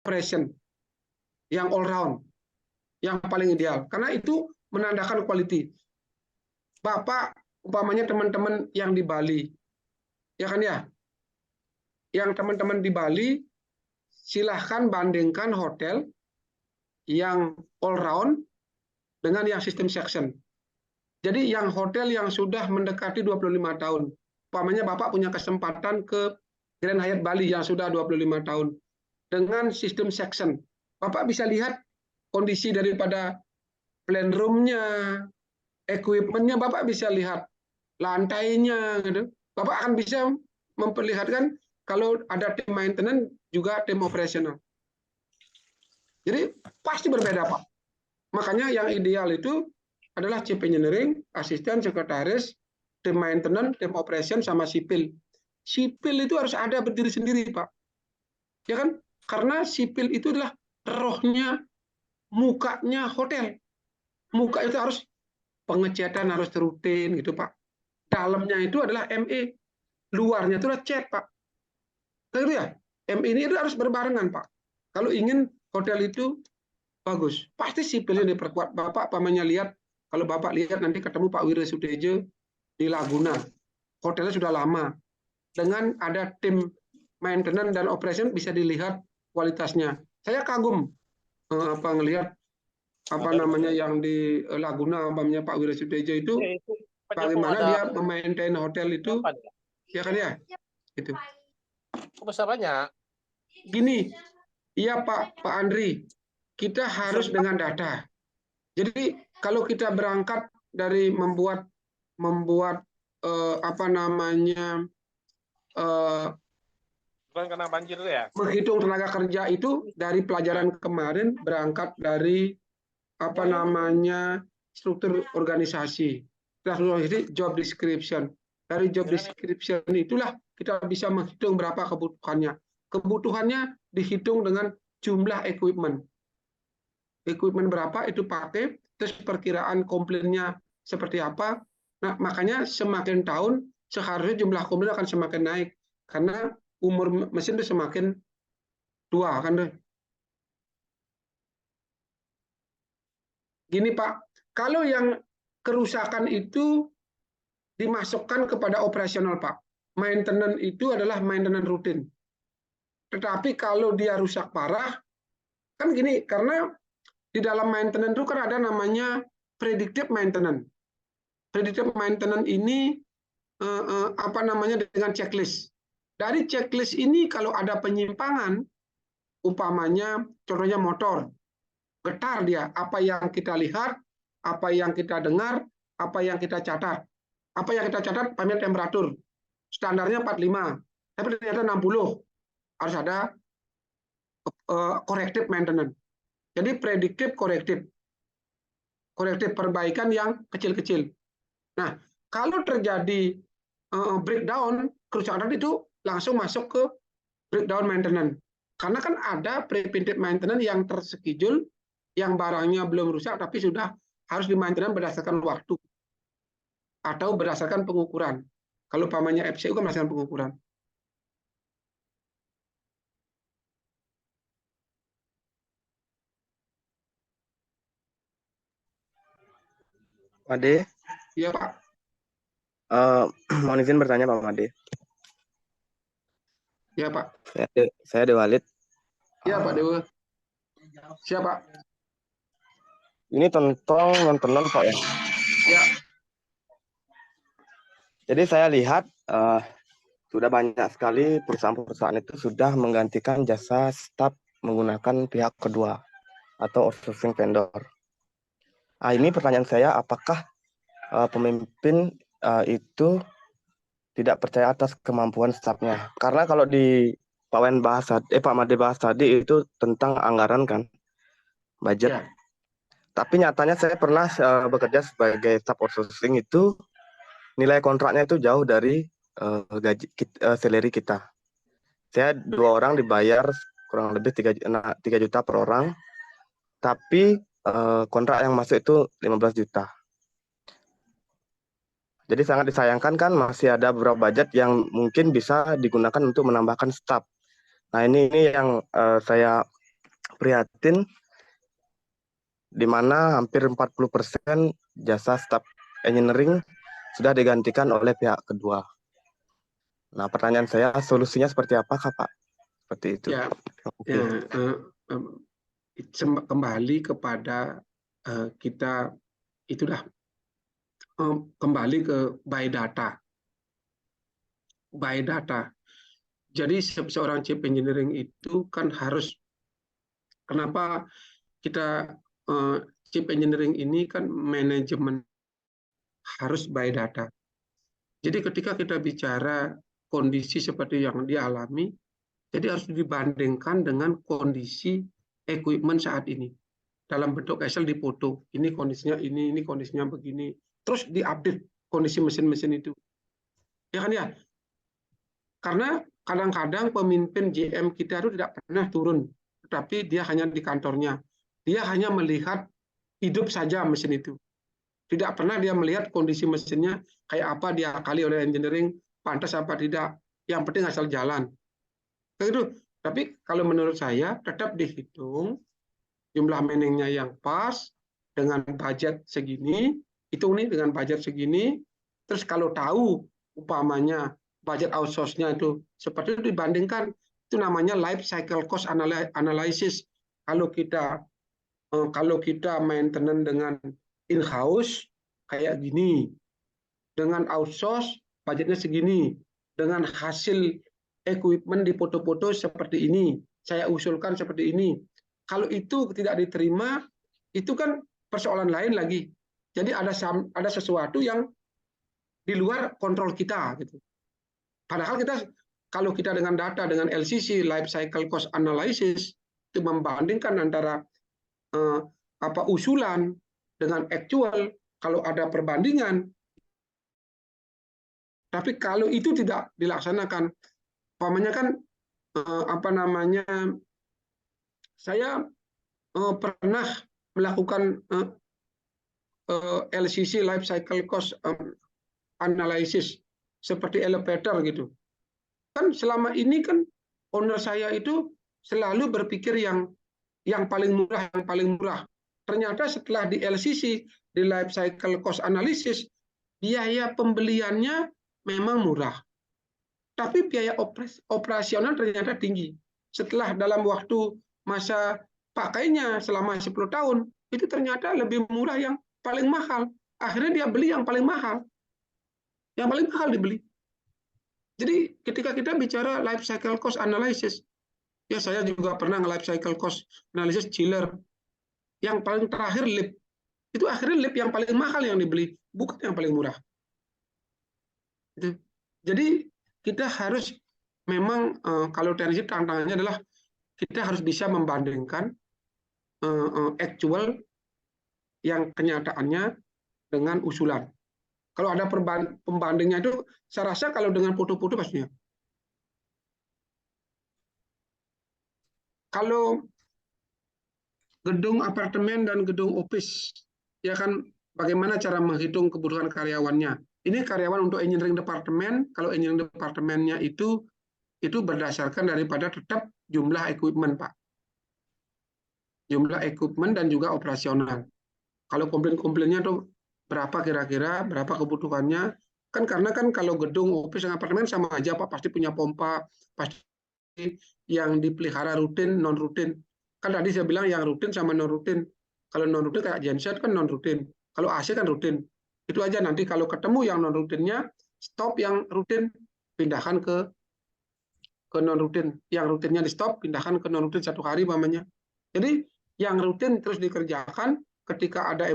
operation yang all round, yang paling ideal, karena itu menandakan quality. Bapak umpamanya teman-teman yang di Bali, ya kan ya, yang teman-teman di Bali silahkan bandingkan hotel yang all round dengan yang sistem section. Jadi yang hotel yang sudah mendekati 25 tahun, umpamanya Bapak punya kesempatan ke Grand Hyatt Bali yang sudah 25 tahun dengan sistem section, Bapak bisa lihat kondisi daripada plan room-nya, equipment-nya, Bapak bisa lihat lantainya, gitu. Bapak akan bisa memperlihatkan kalau ada tim maintenance juga tim operasional. Jadi pasti berbeda, Pak. Makanya yang ideal itu adalah chief engineering, asisten, sekretaris, tim maintenance, tim operation, sama sipil. Sipil itu harus ada berdiri sendiri, Pak. Ya kan? Karena sipil itu adalah rohnya, mukanya hotel. Muka itu harus pengecatan harus rutin gitu, Pak. Dalamnya itu adalah ME, luarnya itu adalah cat, Pak. Gitu ya. ME ini itu harus berbarengan, Pak. Kalau ingin hotel itu bagus, pasti sipilnya diperkuat. Bapak pamannya lihat, kalau Bapak lihat nanti ketemu Pak Wira Sutejo di Laguna, hotelnya sudah lama. Dengan ada tim maintenance dan operation bisa dilihat kualitasnya. Saya kagum ngelihat namanya yang di Laguna, umpamanya Pak Wira Sutejo itu bagaimana dia memaintain hotel itu, ya kan ya? Gitu. Besar banyak. Gini, iya Pak Andri, kita harus dengan data. Jadi kalau kita berangkat dari membuat Bukan karena banjir ya? Menghitung tenaga kerja itu dari pelajaran kemarin berangkat dari struktur organisasi, job description. Dari job description itulah kita bisa menghitung berapa kebutuhannya. Kebutuhannya dihitung dengan jumlah equipment. Equipment berapa itu pakai, terus perkiraan komplainnya seperti apa. Nah, makanya semakin tahun seharusnya jumlah komplain akan semakin naik karena umur mesin itu semakin tua kan deh. Gini Pak, kalau yang kerusakan itu dimasukkan kepada operasional Pak. Maintenance itu adalah maintenance rutin. Tetapi kalau dia rusak parah, kan gini, karena di dalam maintenance itu kan ada namanya predictive maintenance. Predictive maintenance ini dengan checklist. Dari checklist ini kalau ada penyimpangan, umpamanya contohnya motor, getar dia, apa yang kita lihat, apa yang kita dengar, apa yang kita catat. Apa yang kita catat, parameter temperatur. Standarnya 45, tapi ternyata 60. Harus ada corrective maintenance. Jadi predictive, corrective. Corrective, perbaikan yang kecil-kecil. Nah, kalau terjadi breakdown, kerusakan itu langsung masuk ke breakdown maintenance. Karena kan ada preventive maintenance yang terschedule, yang barangnya belum rusak, tapi sudah harus di-maintenance berdasarkan waktu. Atau berdasarkan pengukuran. Kalau pamannya FCU kan berdasarkan pengukuran. Made? Iya Pak. Mohon izin bertanya Pak Made. Iya Pak. Saya Dewalid. Iya Pak Dewa. Siapa? Ini tentang maintenance Pak ya? Ya. Jadi saya lihat sudah banyak sekali perusahaan-perusahaan itu sudah menggantikan jasa staf menggunakan pihak kedua atau outsourcing vendor. Ini pertanyaan saya, apakah pemimpin itu tidak percaya atas kemampuan stafnya? Karena kalau di Pak Made bahas tadi itu tentang anggaran kan, budget. Ya. Tapi nyatanya saya pernah bekerja sebagai staf outsourcing itu nilai kontraknya itu jauh dari salary kita. Saya 2 orang dibayar kurang lebih 3 juta per orang, tapi kontrak yang masuk itu 15 juta. Jadi sangat disayangkan kan masih ada beberapa budget yang mungkin bisa digunakan untuk menambahkan staf. Nah ini yang saya prihatin di mana hampir 40% jasa staf engineering sudah digantikan oleh pihak kedua. Nah, pertanyaan saya, solusinya seperti apa, Pak? Seperti itu. Ya, Oke. ya kembali kepada kita itu dah kembali ke by data. By data. Jadi seorang chief engineering itu kan harus, kenapa kita chief engineering ini kan manajemen harus by data. Jadi ketika kita bicara kondisi seperti yang dialami, jadi harus dibandingkan dengan kondisi equipment saat ini. Dalam bentuk Excel dipoto, ini kondisinya ini kondisinya begini. Terus diupdate kondisi mesin-mesin itu. Ya kan ya? Karena kadang-kadang pemimpin GM kita itu tidak pernah turun, tetapi dia hanya di kantornya. Dia hanya melihat hidup saja mesin itu. Tidak pernah dia melihat kondisi mesinnya kayak apa, diakali oleh engineering, pantas apa tidak. Yang penting asal jalan. Begitu. Tapi kalau menurut saya tetap dihitung jumlah maningnya yang pas dengan budget segini, hitung nih dengan budget segini. Terus kalau tahu umpamanya budget outsource-nya itu seperti itu, dibandingkan, itu namanya life cycle cost analysis. Kalau kita maintenance dengan in-house kayak gini, dengan outsource budgetnya segini, dengan hasil equipment di foto-foto seperti ini, saya usulkan seperti ini. Kalau itu tidak diterima, itu kan persoalan lain lagi. Jadi ada sesuatu yang di luar kontrol kita gitu. Padahal kalau kita dengan data, dengan LCC, life cycle cost analysis, itu membandingkan antara usulan dengan actual, kalau ada perbandingan. Tapi kalau itu tidak dilaksanakan, umpamanya kan saya pernah melakukan LCC life cycle cost analysis seperti elevator gitu. Kan selama ini kan owner saya itu selalu berpikir yang paling murah. Ternyata setelah di LCC, di life cycle cost analysis, biaya pembeliannya memang murah. Tapi biaya operasional ternyata tinggi. Setelah dalam waktu masa pakainya selama 10 tahun, itu ternyata lebih murah yang paling mahal. Akhirnya dia beli yang paling mahal. Yang paling mahal dibeli. Jadi ketika kita bicara life cycle cost analysis, ya saya juga pernah life cycle cost analysis chiller. Yang paling terakhir lip. Itu akhirnya lip yang paling mahal yang dibeli, bukan yang paling murah. Jadi kita harus memang kalau teknisi tantangannya adalah kita harus bisa membandingkan actual yang kenyataannya dengan usulan. Kalau ada pembandingnya itu, saya rasa kalau dengan foto-foto pastinya. Kalau gedung apartemen dan gedung office, ya kan bagaimana cara menghitung kebutuhan karyawannya. Ini karyawan untuk engineering departemen, kalau engineering departemennya itu berdasarkan daripada tetap jumlah equipment, Pak. Jumlah equipment dan juga operasional. Kalau komplain-komplainnya tuh berapa kira-kira, berapa kebutuhannya, kan karena kan kalau gedung, office, dan apartemen sama aja, Pak, pasti punya pompa, pasti yang dipelihara rutin, non-rutin. Kan tadi saya bilang yang rutin sama non-rutin. Kalau non-rutin kayak genset kan non-rutin. Kalau AC kan rutin. Itu aja, nanti kalau ketemu yang non-rutinnya, stop yang rutin, pindahkan ke non-rutin. Yang rutinnya di stop, pindahkan ke non-rutin 1 hari umpamanya. Jadi yang rutin terus dikerjakan, ketika ada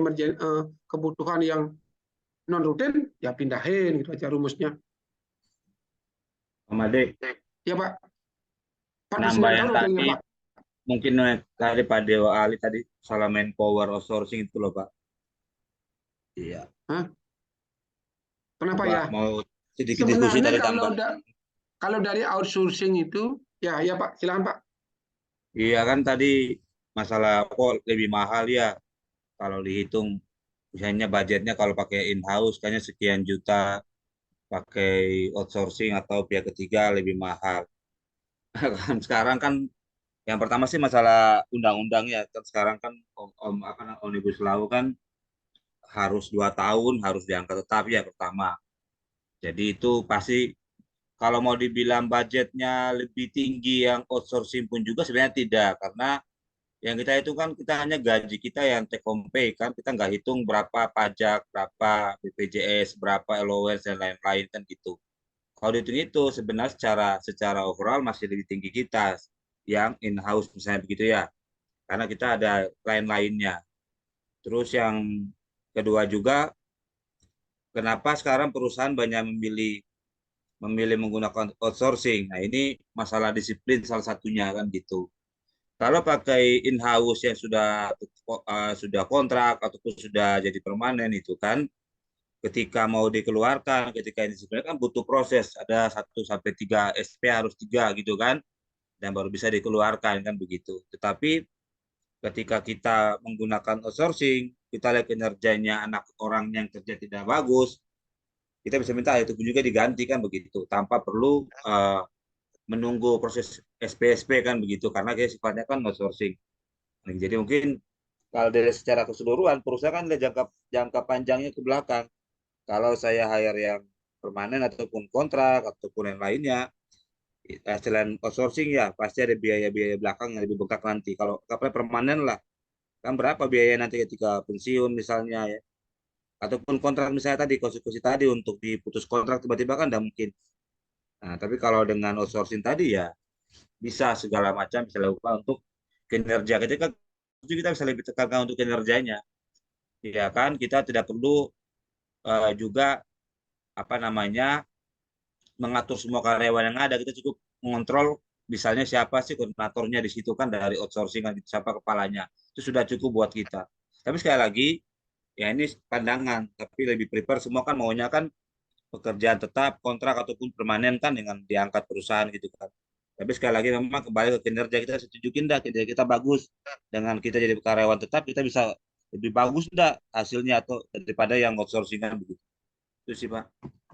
kebutuhan yang non-rutin, ya pindahin, gitu aja rumusnya. Pak Made, Ya Pak. nambah yang tadi, Pak. mungkin tadi Pak Dewa Ali tadi salah main power outsourcing itu loh Pak. Iya. Hah? Kenapa Pak, ya? mau sedikit diskusi Sebenarnya tadi tambah. kalau dari outsourcing itu, ya Pak, silakan Pak. Iya kan tadi masalah kok lebih mahal ya kalau dihitung, misalnya budgetnya kalau pakai in-house kayaknya sekian juta, pakai outsourcing atau pihak ketiga lebih mahal. Kan sekarang kan Yang pertama sih masalah undang-undangnya kan sekarang kan Omnibus Law kan harus 2 tahun harus diangkat tetap ya pertama. Jadi itu pasti kalau mau dibilang budgetnya lebih tinggi yang outsourcing pun juga sebenarnya tidak karena yang kita hitung kan kita hanya gaji kita yang take home pay kan kita nggak hitung berapa pajak, berapa BPJS, berapa allowance dan lain-lain kan gitu. Kalau dihitung itu sebenarnya secara overall masih lebih tinggi kita yang in-house misalnya begitu ya. Karena kita ada lain-lainnya. Terus yang kedua juga kenapa sekarang perusahaan banyak memilih memilih menggunakan outsourcing. Nah, ini masalah disiplin salah satunya kan gitu. Kalau pakai in-house yang sudah kontrak ataupun sudah jadi permanen itu kan ketika mau dikeluarkan, ketika ini sebenarnya kan butuh proses, ada 1 sampai 3 SP harus 3 gitu kan, dan baru bisa dikeluarkan kan begitu. Tetapi ketika kita menggunakan outsourcing, kita lihat kinerjanya anak orang yang kerja tidak bagus, kita bisa minta itu pun juga diganti kan begitu, tanpa perlu menunggu proses SPSP kan begitu, karena dia sifatnya kan outsourcing. Nah, jadi mungkin kalau dari secara keseluruhan perusahaan kan jangka jangka panjangnya ke belakang. Kalau saya hire yang permanen ataupun kontrak ataupun yang lainnya, selain outsourcing ya pasti ada biaya-biaya belakang yang lebih bengkak nanti. Kalau kapal permanen lah, kan berapa biaya nanti ketika pensiun misalnya ya. Ataupun kontrak misalnya tadi, konsekuensi tadi untuk diputus kontrak tiba-tiba kan tidak mungkin. Nah, tapi kalau dengan outsourcing tadi ya bisa segala macam bisa dilakukan untuk kinerja. Kita bisa lebih tekankan untuk kinerjanya. Ya kan, kita tidak perlu juga apa namanya mengatur semua karyawan yang ada. Kita cukup mengontrol misalnya siapa sih koordinatornya di situ kan dari outsourcing kan siapa kepalanya. Itu sudah cukup buat kita. Tapi sekali lagi ya ini pandangan, tapi lebih prepare semua kan maunya kan pekerjaan tetap, kontrak ataupun permanen kan dengan diangkat perusahaan gitu kan. Tapi sekali lagi memang kembali ke kinerja kita tunjukin dah kinerja kita bagus. Dengan kita jadi karyawan tetap kita bisa lebih bagus dah hasilnya atau daripada yang outsourcingan begitu. Itu sih Pak.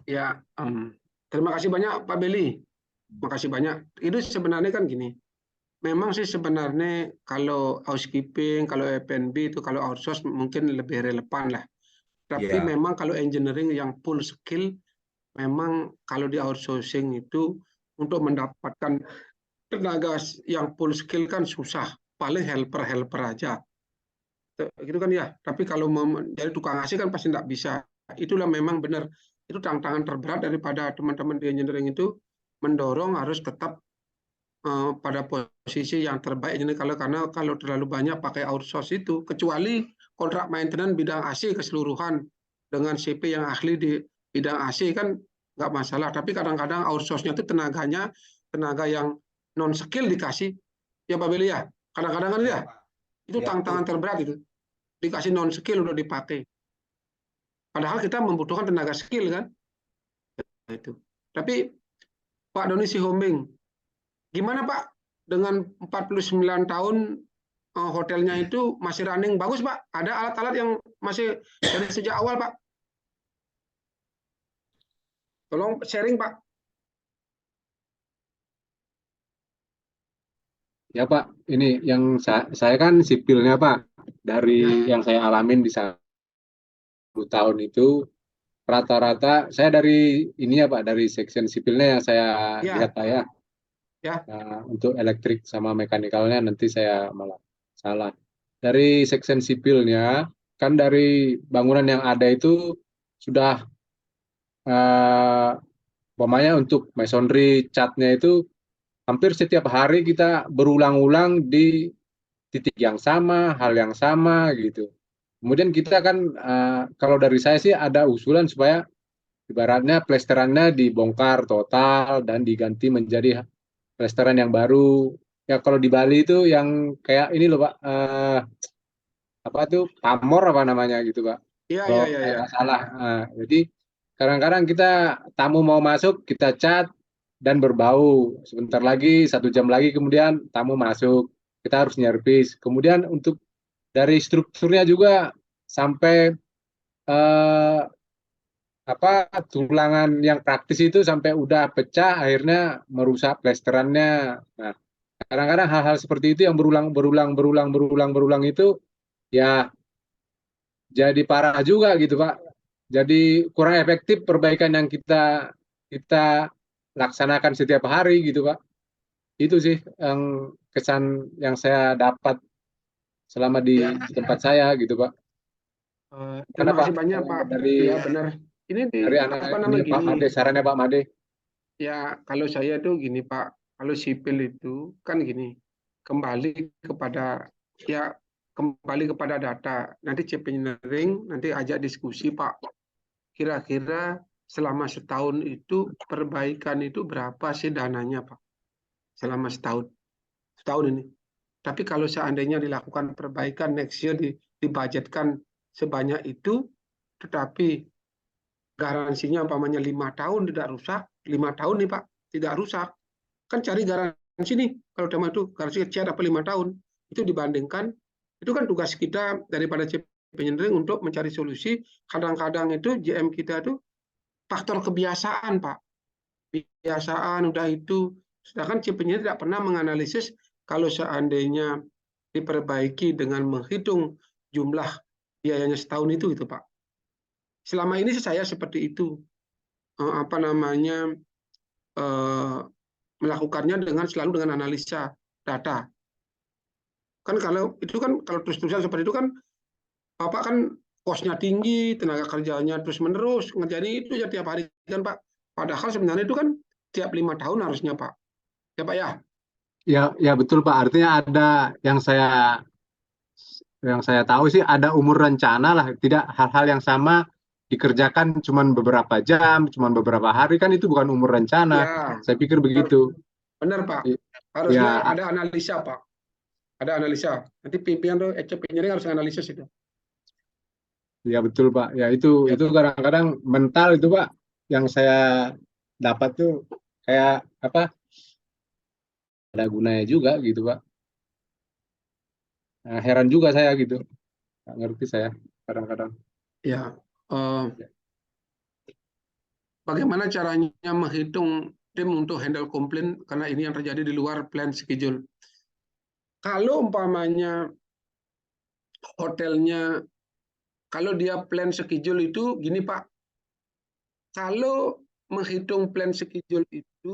Ya, terima kasih banyak Pak Beli. Makasih banyak. Itu sebenarnya kan gini. Memang sih sebenarnya kalau housekeeping, kalau F&B itu kalau outsource mungkin lebih relevan lah. Tapi Iya, memang kalau engineering yang full skill, memang kalau di outsourcing itu untuk mendapatkan tenaga yang full skill kan susah. Paling helper-helper aja. Gitu kan ya. Tapi kalau jadi tukang AC kan pasti tidak bisa. Itulah memang benar. Itu tantangan terberat daripada teman-teman di engineering itu mendorong harus tetap pada posisi yang terbaik ini karena kalau terlalu banyak pakai outsource itu kecuali kontrak maintenance bidang AC keseluruhan dengan CP yang ahli di bidang AC kan nggak masalah tapi kadang-kadang outsource-nya itu tenaga yang non skill dikasih ya Pak Beli ya kadang-kadang kan ya itu ya tantangan betul. terberat itu dikasih non skill untuk dipakai padahal kita membutuhkan tenaga skill kan itu tapi Pak Doni Sihombing gimana Pak dengan 49 tahun hotelnya itu masih running bagus Pak? Ada alat-alat yang masih dari sejak awal Pak? Tolong sharing Pak. Ya Pak, ini yang saya kan sipilnya Pak, dari Ya, yang saya alamin di 1 tahun itu rata-rata saya dari ini ya Pak, dari section sipilnya yang saya lihat ya, Pak ya. ya, Nah, untuk elektrik sama mekanikalnya nanti saya malah salah. Dari section sipilnya kan dari bangunan yang ada itu sudah umpamanya untuk masonry catnya itu hampir setiap hari kita berulang-ulang di titik yang sama, hal yang sama gitu. Kemudian kita kan kalau dari saya sih ada usulan supaya ibaratnya plesterannya dibongkar total dan diganti menjadi plesteran yang baru. Ya kalau di Bali itu yang kayak ini loh Pak, apa tuh pamor apa namanya gitu Pak. ya, Kalau ya, ya, saya ya. nggak salah. Jadi kadang-kadang kita tamu mau masuk kita cat dan berbau. Sebentar lagi 1 jam lagi kemudian tamu masuk kita harus nyervis. Kemudian untuk dari strukturnya juga sampai eh, apa tulangan yang praktis itu sampai udah pecah akhirnya merusak plesterannya. Nah, kadang-kadang hal-hal seperti itu yang berulang itu ya jadi parah juga gitu Pak. Jadi kurang efektif perbaikan yang kita laksanakan setiap hari gitu Pak. Itu sih yang kesan yang saya dapat selama di Ya. tempat saya gitu Pak. Terima Kenapa? kasih banyak Pak. Dari Ya benar. Ini dari apa ini namanya Pak gini. Made, sarannya Pak Made. Ya kalau saya tuh gini Pak. Kalau sipil itu kan gini. Kembali kepada data. Nanti CP Engineering nanti ajak diskusi Pak. Kira-kira selama setahun itu perbaikan itu berapa sih dananya Pak? Selama setahun ini. Tapi kalau seandainya dilakukan perbaikan next year dibudgetkan sebanyak itu, tetapi garansinya umpamanya 5 tahun tidak rusak, 5 tahun nih Pak, tidak rusak. Kan cari garansi nih, kalau tema itu garansi kecil apa 5 tahun, itu dibandingkan, itu kan tugas kita daripada CP Engineering untuk mencari solusi. Kadang-kadang itu JM kita itu faktor kebiasaan Pak. Kebiasaan udah itu, sedangkan CP Engineering tidak pernah menganalisis kalau seandainya diperbaiki dengan menghitung jumlah biayanya setahun itu Pak. Selama ini saya seperti itu, melakukannya selalu dengan analisa data. Kan kalau terus-terusan seperti itu kan Bapak kan kosnya tinggi, tenaga kerjanya terus-menerus ngerjain itu ya tiap hari kan Pak. Padahal sebenarnya itu kan tiap 5 tahun harusnya Pak. Ya Pak ya. Ya betul Pak. Artinya ada yang saya tahu sih ada umur rencana lah. Tidak hal-hal yang sama dikerjakan cuman beberapa jam, cuman beberapa hari, kan itu bukan umur rencana. Ya, Saya pikir begitu. benar Pak. Harusnya Ya, ada analisa Pak. Ada analisa. Nanti pimpinan tuh engineering harus analisis itu. ya betul Pak. Ya itu kadang-kadang mental itu Pak yang saya dapat tuh kayak apa? Ada gunanya juga gitu Pak. Nah, heran juga saya gitu. Nggak ngerti saya kadang-kadang. Ya, bagaimana caranya menghitung tim untuk handle komplain karena ini yang terjadi di luar plan schedule. Kalau umpamanya hotelnya, kalau dia plan schedule itu gini Pak, kalau menghitung plan schedule itu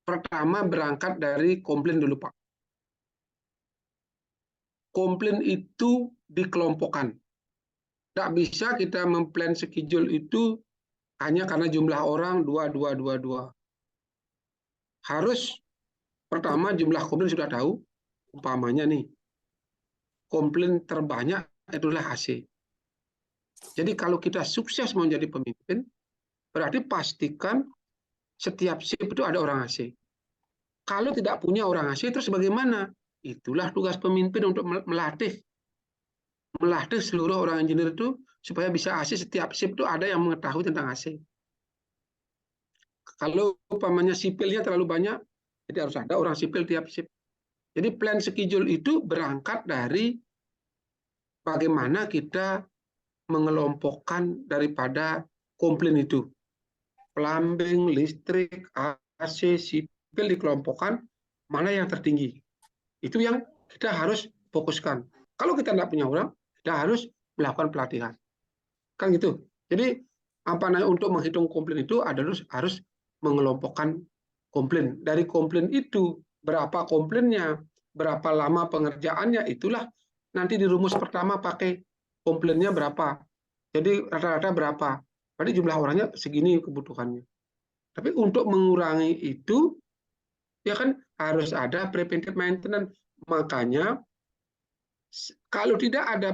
pertama berangkat dari komplain dulu Pak. Komplain itu dikelompokkan. Tidak bisa kita memplan schedule itu hanya karena jumlah orang 2. Harus pertama jumlah komplain sudah tahu, umpamanya nih, komplain terbanyak itulah AC. Jadi kalau kita sukses menjadi pemimpin, berarti pastikan setiap shift itu ada orang AC. Kalau tidak punya orang AC, terus bagaimana? Itulah tugas pemimpin untuk melatih seluruh orang engineer itu supaya bisa AC. Setiap shift itu ada yang mengetahui tentang AC. Kalau umpamanya sipilnya terlalu banyak, jadi harus ada orang sipil tiap shift. Jadi plan schedule itu berangkat dari bagaimana kita mengelompokkan daripada komplain itu. Plumbing, listrik, AC, sipil dikelompokkan, mana yang tertinggi. Itu yang kita harus fokuskan. Kalau kita tidak punya orang, kita harus melakukan pelatihan. Kan gitu. Jadi untuk menghitung komplain itu harus mengelompokkan komplain. Dari komplain itu berapa komplainnya, berapa lama pengerjaannya, itulah nanti di rumus pertama pakai komplainnya berapa. Jadi rata-rata berapa. Berarti jumlah orangnya segini kebutuhannya. Tapi untuk mengurangi itu ya kan harus ada preventive maintenance. Makanya kalau tidak ada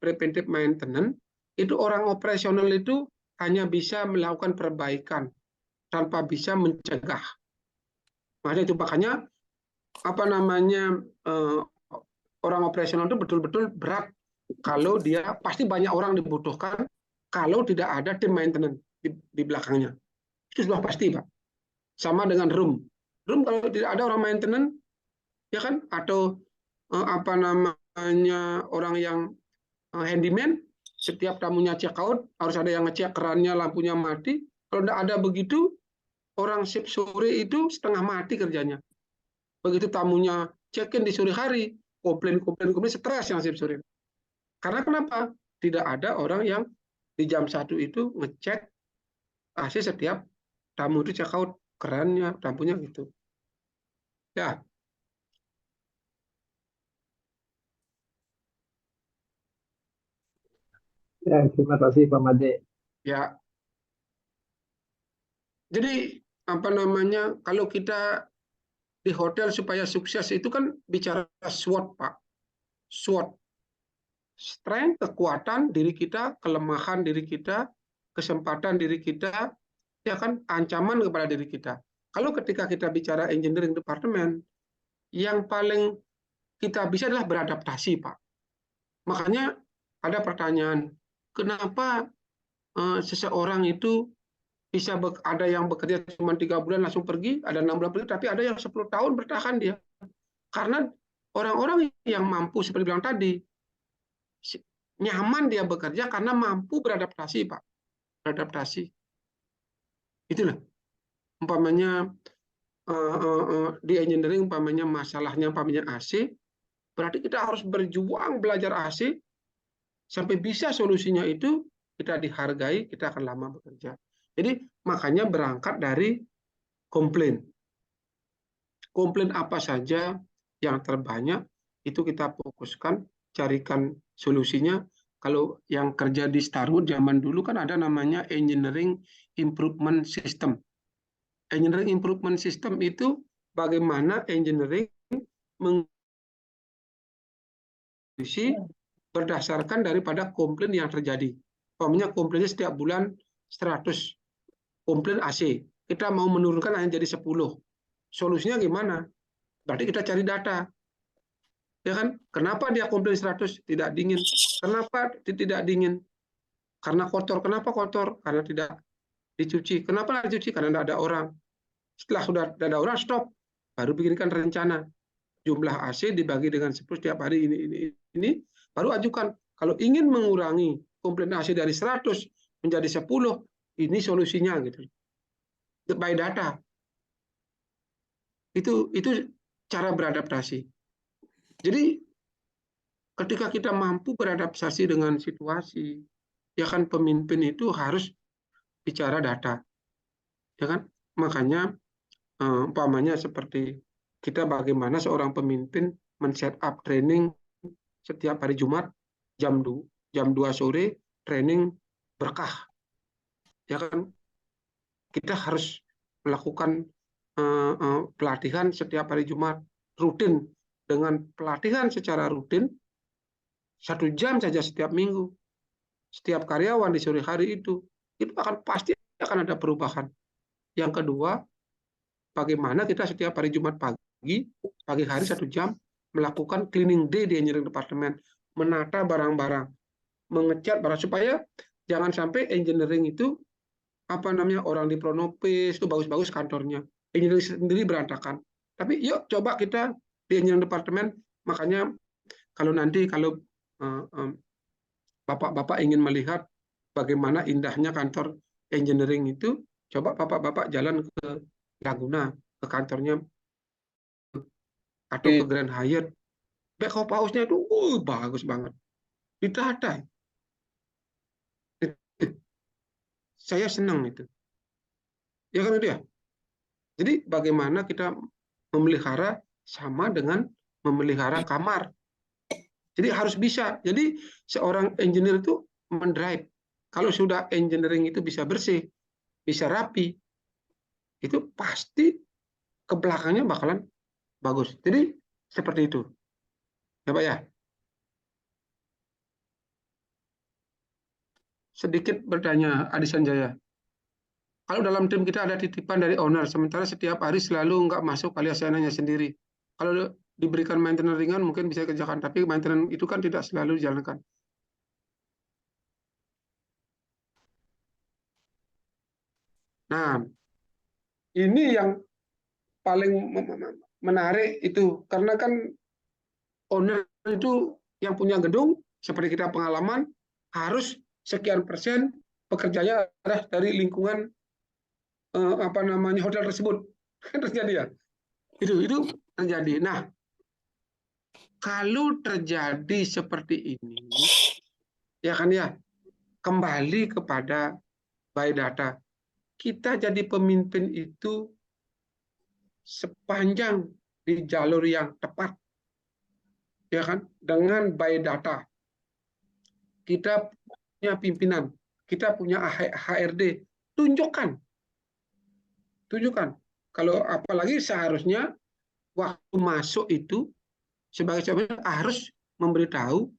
preventive maintenance, itu orang operasional itu hanya bisa melakukan perbaikan tanpa bisa mencegah. Makanya orang operasional itu betul-betul berat kalau dia pasti banyak orang dibutuhkan kalau tidak ada tim maintenance di belakangnya. Itu sudah pasti Pak. Sama dengan room kalau tidak ada orang maintenance ya kan, atau orang yang handyman, setiap tamunya check out harus ada yang ngecek kerannya, lampunya mati. Kalau tidak ada begitu, orang shift sore itu setengah mati kerjanya. Begitu tamunya check-in di sore hari, komplain stres yang sore. Karena kenapa? Tidak ada orang yang di jam 1 itu ngecek AC setiap tamu itu check out, kerannya, lampunya gitu. Ya, Ya, terima kasih Pak Made. ya. Jadi apa namanya? Kalau kita di hotel supaya sukses itu kan bicara SWOT, Pak. SWOT. Strength, kekuatan diri kita, kelemahan diri kita, kesempatan diri kita, ya kan, ancaman kepada diri kita. Kalau ketika kita bicara engineering department, yang paling kita bisa adalah beradaptasi, Pak. Makanya ada pertanyaan, kenapa seseorang itu bisa ada yang bekerja cuma 3 bulan langsung pergi, ada 6 bulan pergi, tapi ada yang 10 tahun bertahan dia. Karena orang-orang yang mampu seperti bilang tadi, nyaman dia bekerja karena mampu beradaptasi, Pak. Beradaptasi. Itulah. Umpamanya di engineering, umpamanya masalahnya AC, berarti kita harus berjuang belajar AC sampai bisa solusinya itu kita dihargai, kita akan lama bekerja. Jadi makanya berangkat dari komplain. Komplain apa saja yang terbanyak itu kita fokuskan, carikan solusinya. Kalau yang kerja di Starwood zaman dulu kan ada namanya Engineering Improvement System. Engineering Improvement System itu bagaimana engineering mengisi berdasarkan daripada komplain yang terjadi. Umpamanya komplainnya setiap bulan 100 komplain AC. Kita mau menurunkan hanya jadi 10. Solusinya gimana? Berarti kita cari data. Ya kan? Kenapa dia komplain 100 tidak dingin? Kenapa tidak dingin? Karena kotor. Kenapa kotor? Karena tidak dicuci. Kenapa tidak dicuci? Karena tidak ada orang. Setelah sudah ada orang, stop. Baru bikinkan rencana. Jumlah AC dibagi dengan 10 setiap hari ini. Baru ajukan. Kalau ingin mengurangi komplain AC dari 100 menjadi 10, ini solusinya gitu. By data. Itu cara beradaptasi. Jadi ketika kita mampu beradaptasi dengan situasi, ya kan pemimpin itu harus bicara data. Ya kan? Makanya umpamanya seperti kita bagaimana seorang pemimpin men-set up training setiap hari Jumat jam 2 sore training berkah. Ya kan? Kita harus melakukan pelatihan setiap hari Jumat rutin. Dengan pelatihan secara rutin 1 jam saja setiap minggu, setiap karyawan di sore hari itu pasti akan ada perubahan. Yang kedua, bagaimana kita setiap hari Jumat pagi hari 1 jam melakukan cleaning day di engineering department, menata barang-barang, mengecat barang, supaya jangan sampai engineering itu orang di Pronopis itu bagus-bagus kantornya, engineering sendiri berantakan. Tapi yuk coba kita di engineering department. Makanya kalau bapak-bapak ingin melihat bagaimana indahnya kantor engineering itu, coba bapak-bapak jalan ke Laguna, ke kantornya, atau ke Grand Hyatt. Back of house-nya itu bagus banget. Ditata. Saya senang itu. Ya kan itu ya? Jadi bagaimana kita memelihara sama dengan memelihara kamar. Jadi harus bisa. Jadi seorang engineer itu mendrive. Kalau sudah engineering itu bisa bersih, bisa rapi, itu pasti ke belakangnya bakalan bagus. Jadi seperti itu. Ya Pak ya. Sedikit bertanya, Adi Sanjaya. Kalau dalam tim kita ada titipan dari owner, sementara setiap hari selalu nggak masuk alias saya nanya sendiri. Kalau diberikan maintenance ringan mungkin bisa dikerjakan, tapi maintenance itu kan tidak selalu dijalankan. Nah, ini yang paling menarik itu, karena kan owner itu yang punya gedung, seperti kita pengalaman, harus sekian persen pekerjanya adalah dari lingkungan hotel tersebut. Kan terjadi ya. Itu terjadi. Nah, kalau terjadi seperti ini, ya kan ya, kembali kepada by data. Kita jadi pemimpin itu sepanjang di jalur yang tepat, ya kan, dengan by data. Kita punya pimpinan, kita punya HRD, tunjukkan. Kalau apalagi seharusnya waktu masuk itu sebagai cawapresnya harus memberitahu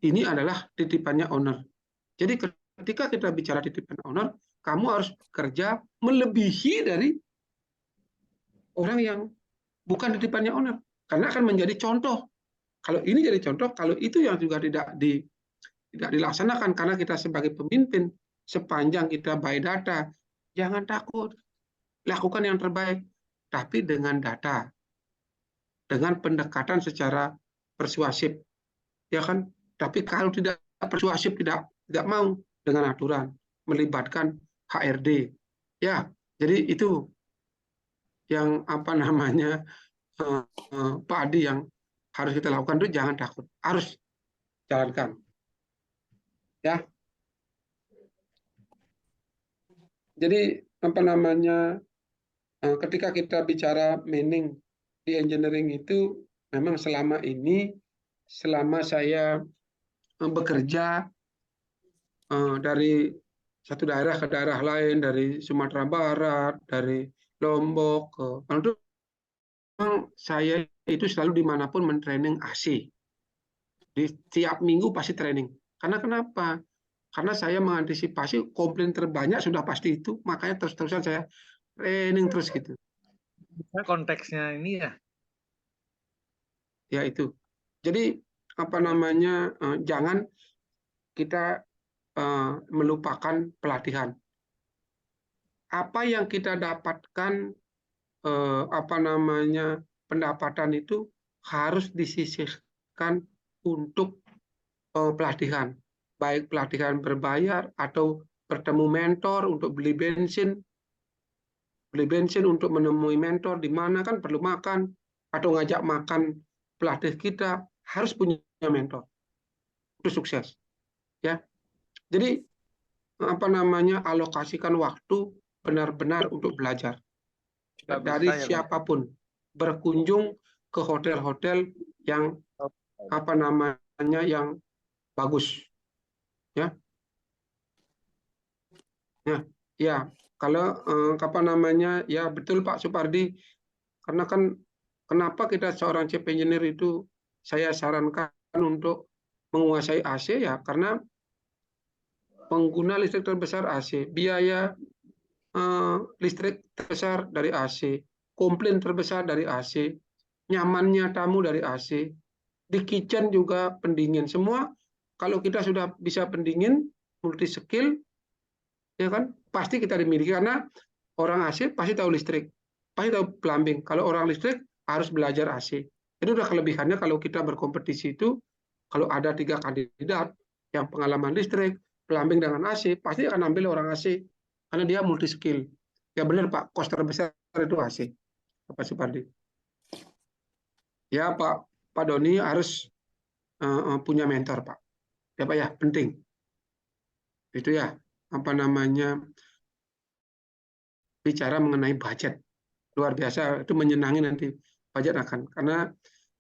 ini adalah titipannya owner. Jadi ketika kita bicara titipan owner, kamu harus kerja melebihi dari orang yang bukan titipannya owner, karena akan menjadi contoh. Kalau ini jadi contoh, kalau itu yang juga tidak dilaksanakan karena kita sebagai pemimpin, sepanjang kita by data, jangan takut, lakukan yang terbaik, tapi dengan data, dengan pendekatan secara persuasif, ya kan? Tapi kalau tidak persuasif, tidak mau dengan aturan, melibatkan HRD, ya. Jadi itu yang Pak Adi yang harus kita lakukan itu, jangan takut, harus jalankan, ya. Jadi ketika kita bicara meaning di engineering itu, memang selama saya bekerja dari satu daerah ke daerah lain, dari Sumatera Barat, dari Lombok ke itu, memang saya itu selalu dimanapun mentraining AC. Di tiap minggu pasti training. Karena kenapa? Karena saya mengantisipasi komplain terbanyak sudah pasti itu, makanya terus-terusan saya training terus gitu. Konteksnya ini ya. Ya itu. Jadi jangan kita melupakan pelatihan. Apa yang kita dapatkan pendapatan itu harus disisihkan untuk pelatihan, baik pelatihan berbayar atau bertemu mentor untuk beli bensin untuk menemui mentor di mana kan perlu makan, atau ngajak makan pelatih kita, harus punya mentor itu sukses, ya. Jadi alokasikan waktu benar-benar untuk belajar dari siapapun, berkunjung ke hotel-hotel yang yang bagus, ya. Ya, kalau ya betul Pak Supardi, karena kan kenapa kita seorang chief engineer itu saya sarankan untuk menguasai AC, ya karena pengguna listrik terbesar AC, biaya listrik terbesar dari AC, komplain terbesar dari AC, nyamannya tamu dari AC, di kitchen juga pendingin, semua kalau kita sudah bisa pendingin multi skill, ya kan, pasti kita dimiliki, karena orang AC pasti tahu listrik, pasti tahu plumbing. Kalau orang listrik harus belajar AC. Itu udah kelebihannya kalau kita berkompetisi itu, kalau ada 3 kandidat yang pengalaman listrik, plumbing dengan AC, pasti akan ambil orang AC karena dia multi skill. Ya benar Pak, kos terbesar itu AC. Pak Supardi. Ya Pak Doni harus punya mentor Pak. Ya Pak ya, penting. Itu ya, bicara mengenai budget. Luar biasa, itu menyenangi nanti budget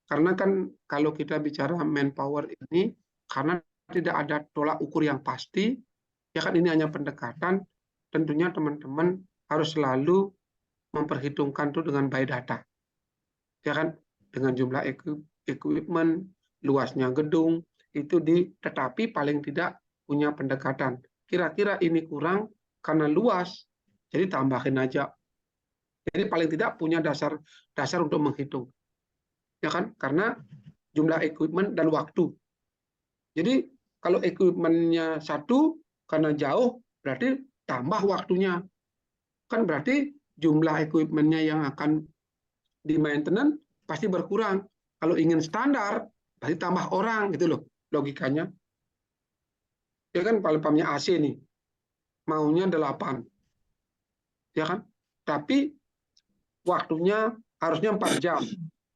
karena kan kalau kita bicara manpower ini, karena tidak ada tolak ukur yang pasti, ya kan ini hanya pendekatan, tentunya teman-teman harus selalu memperhitungkan itu dengan by data. Ya kan, dengan jumlah equipment, luasnya gedung, itu tetapi paling tidak punya pendekatan. Kira-kira ini kurang karena luas, jadi tambahin aja. Jadi paling tidak punya dasar untuk menghitung. Ya kan? Karena jumlah equipment dan waktu. Jadi kalau equipment-nya 1 karena jauh, berarti tambah waktunya. Kan berarti jumlah equipment-nya yang akan di maintenance pasti berkurang. Kalau ingin standar, pasti tambah orang gitu loh logikanya. Ya kan, paling-palingnya AC nih, maunya 8. Ya kan? Tapi waktunya harusnya 4 jam,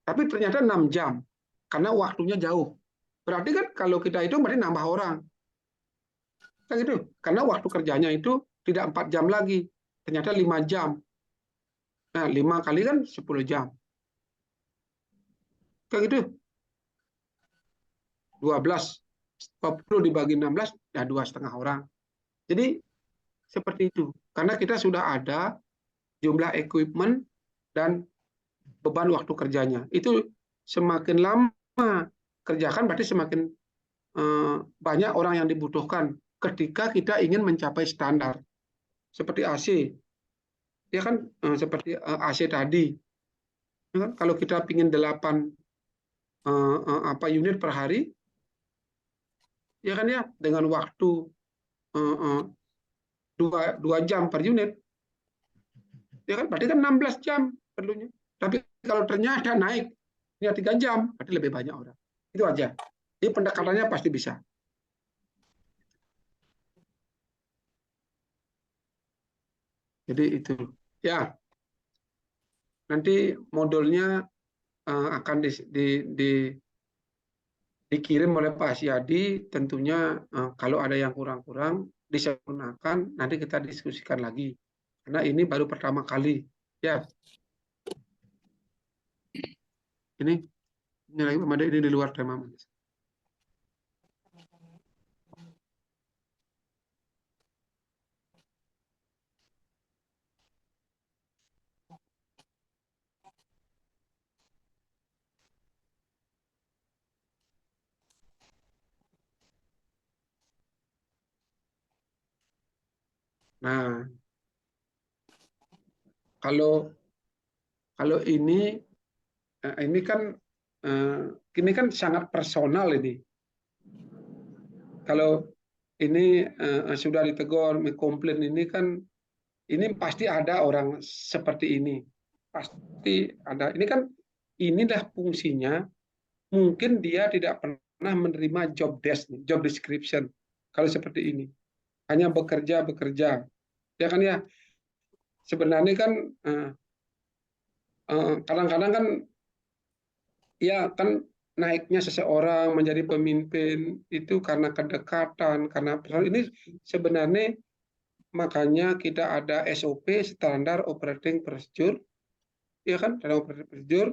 tapi ternyata 6 jam karena waktunya jauh. Berarti kan kalau kita itu berarti nambah orang. Kan gitu. Karena waktu kerjanya itu tidak 4 jam lagi, ternyata 5 jam. Nah, 5 kali kan 10 jam. Kayak gitu. 12, 40 dibagi 16, ya 2,5 orang. Jadi, seperti itu. Karena kita sudah ada jumlah equipment dan beban waktu kerjanya. Itu semakin lama kerjakan, berarti semakin banyak orang yang dibutuhkan ketika kita ingin mencapai standar. Seperti AC. Ya kan, seperti AC tadi. Ya kan? Kalau kita ingin 8 unit per hari, ya kan ya, dengan waktu 2 jam per unit, ya kan, berarti kan 16 jam perlunya. Tapi kalau ternyata naik, ya 3 jam, berarti lebih banyak orang. Itu aja. Jadi pendekatannya pasti bisa. Jadi itu. Ya, nanti modulnya akan dikirim oleh Pak Asyadi. Tentunya kalau ada yang kurang-kurang disempurnakan, nanti kita diskusikan lagi. Karena ini baru pertama kali. Ya. Ini lagi Pak, ini di luar tema. Nah, kalau ini kan sangat personal ini. Kalau ini sudah ditegur, mengkomplain ini kan, ini pasti ada orang seperti ini. Pasti ada. Ini kan, inilah fungsinya. Mungkin dia tidak pernah menerima job desk, job description. Kalau seperti ini. Hanya bekerja. Ya kan ya. Sebenarnya kan kadang-kadang kan ya kan naiknya seseorang menjadi pemimpin itu karena kedekatan, karena ini sebenarnya makanya kita ada SOP, standar operating procedure, ya kan, standar operating procedure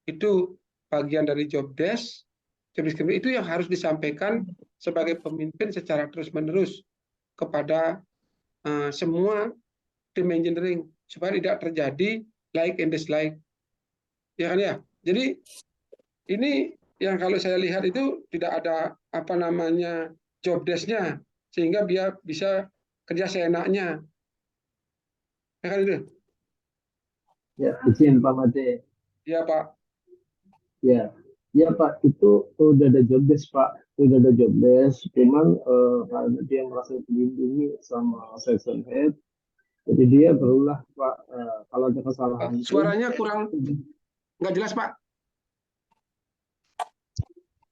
itu bagian dari job desk, itu yang harus disampaikan sebagai pemimpin secara terus-menerus kepada semua tim engineering supaya tidak terjadi like and dislike, ya kan ya. Jadi ini yang kalau saya lihat itu tidak ada job desk-nya sehingga dia bisa kerja seenaknya, ya kan itu. Ya, izin Pak Made. Ya Pak. Ya, Pak, itu udah ada job desk Pak, udah ada job desk. Cuman karena dia merasa dilindungi sama section head, jadi dia berulah Pak, kalau ada kesalahan. Suaranya kurang nggak jelas Pak.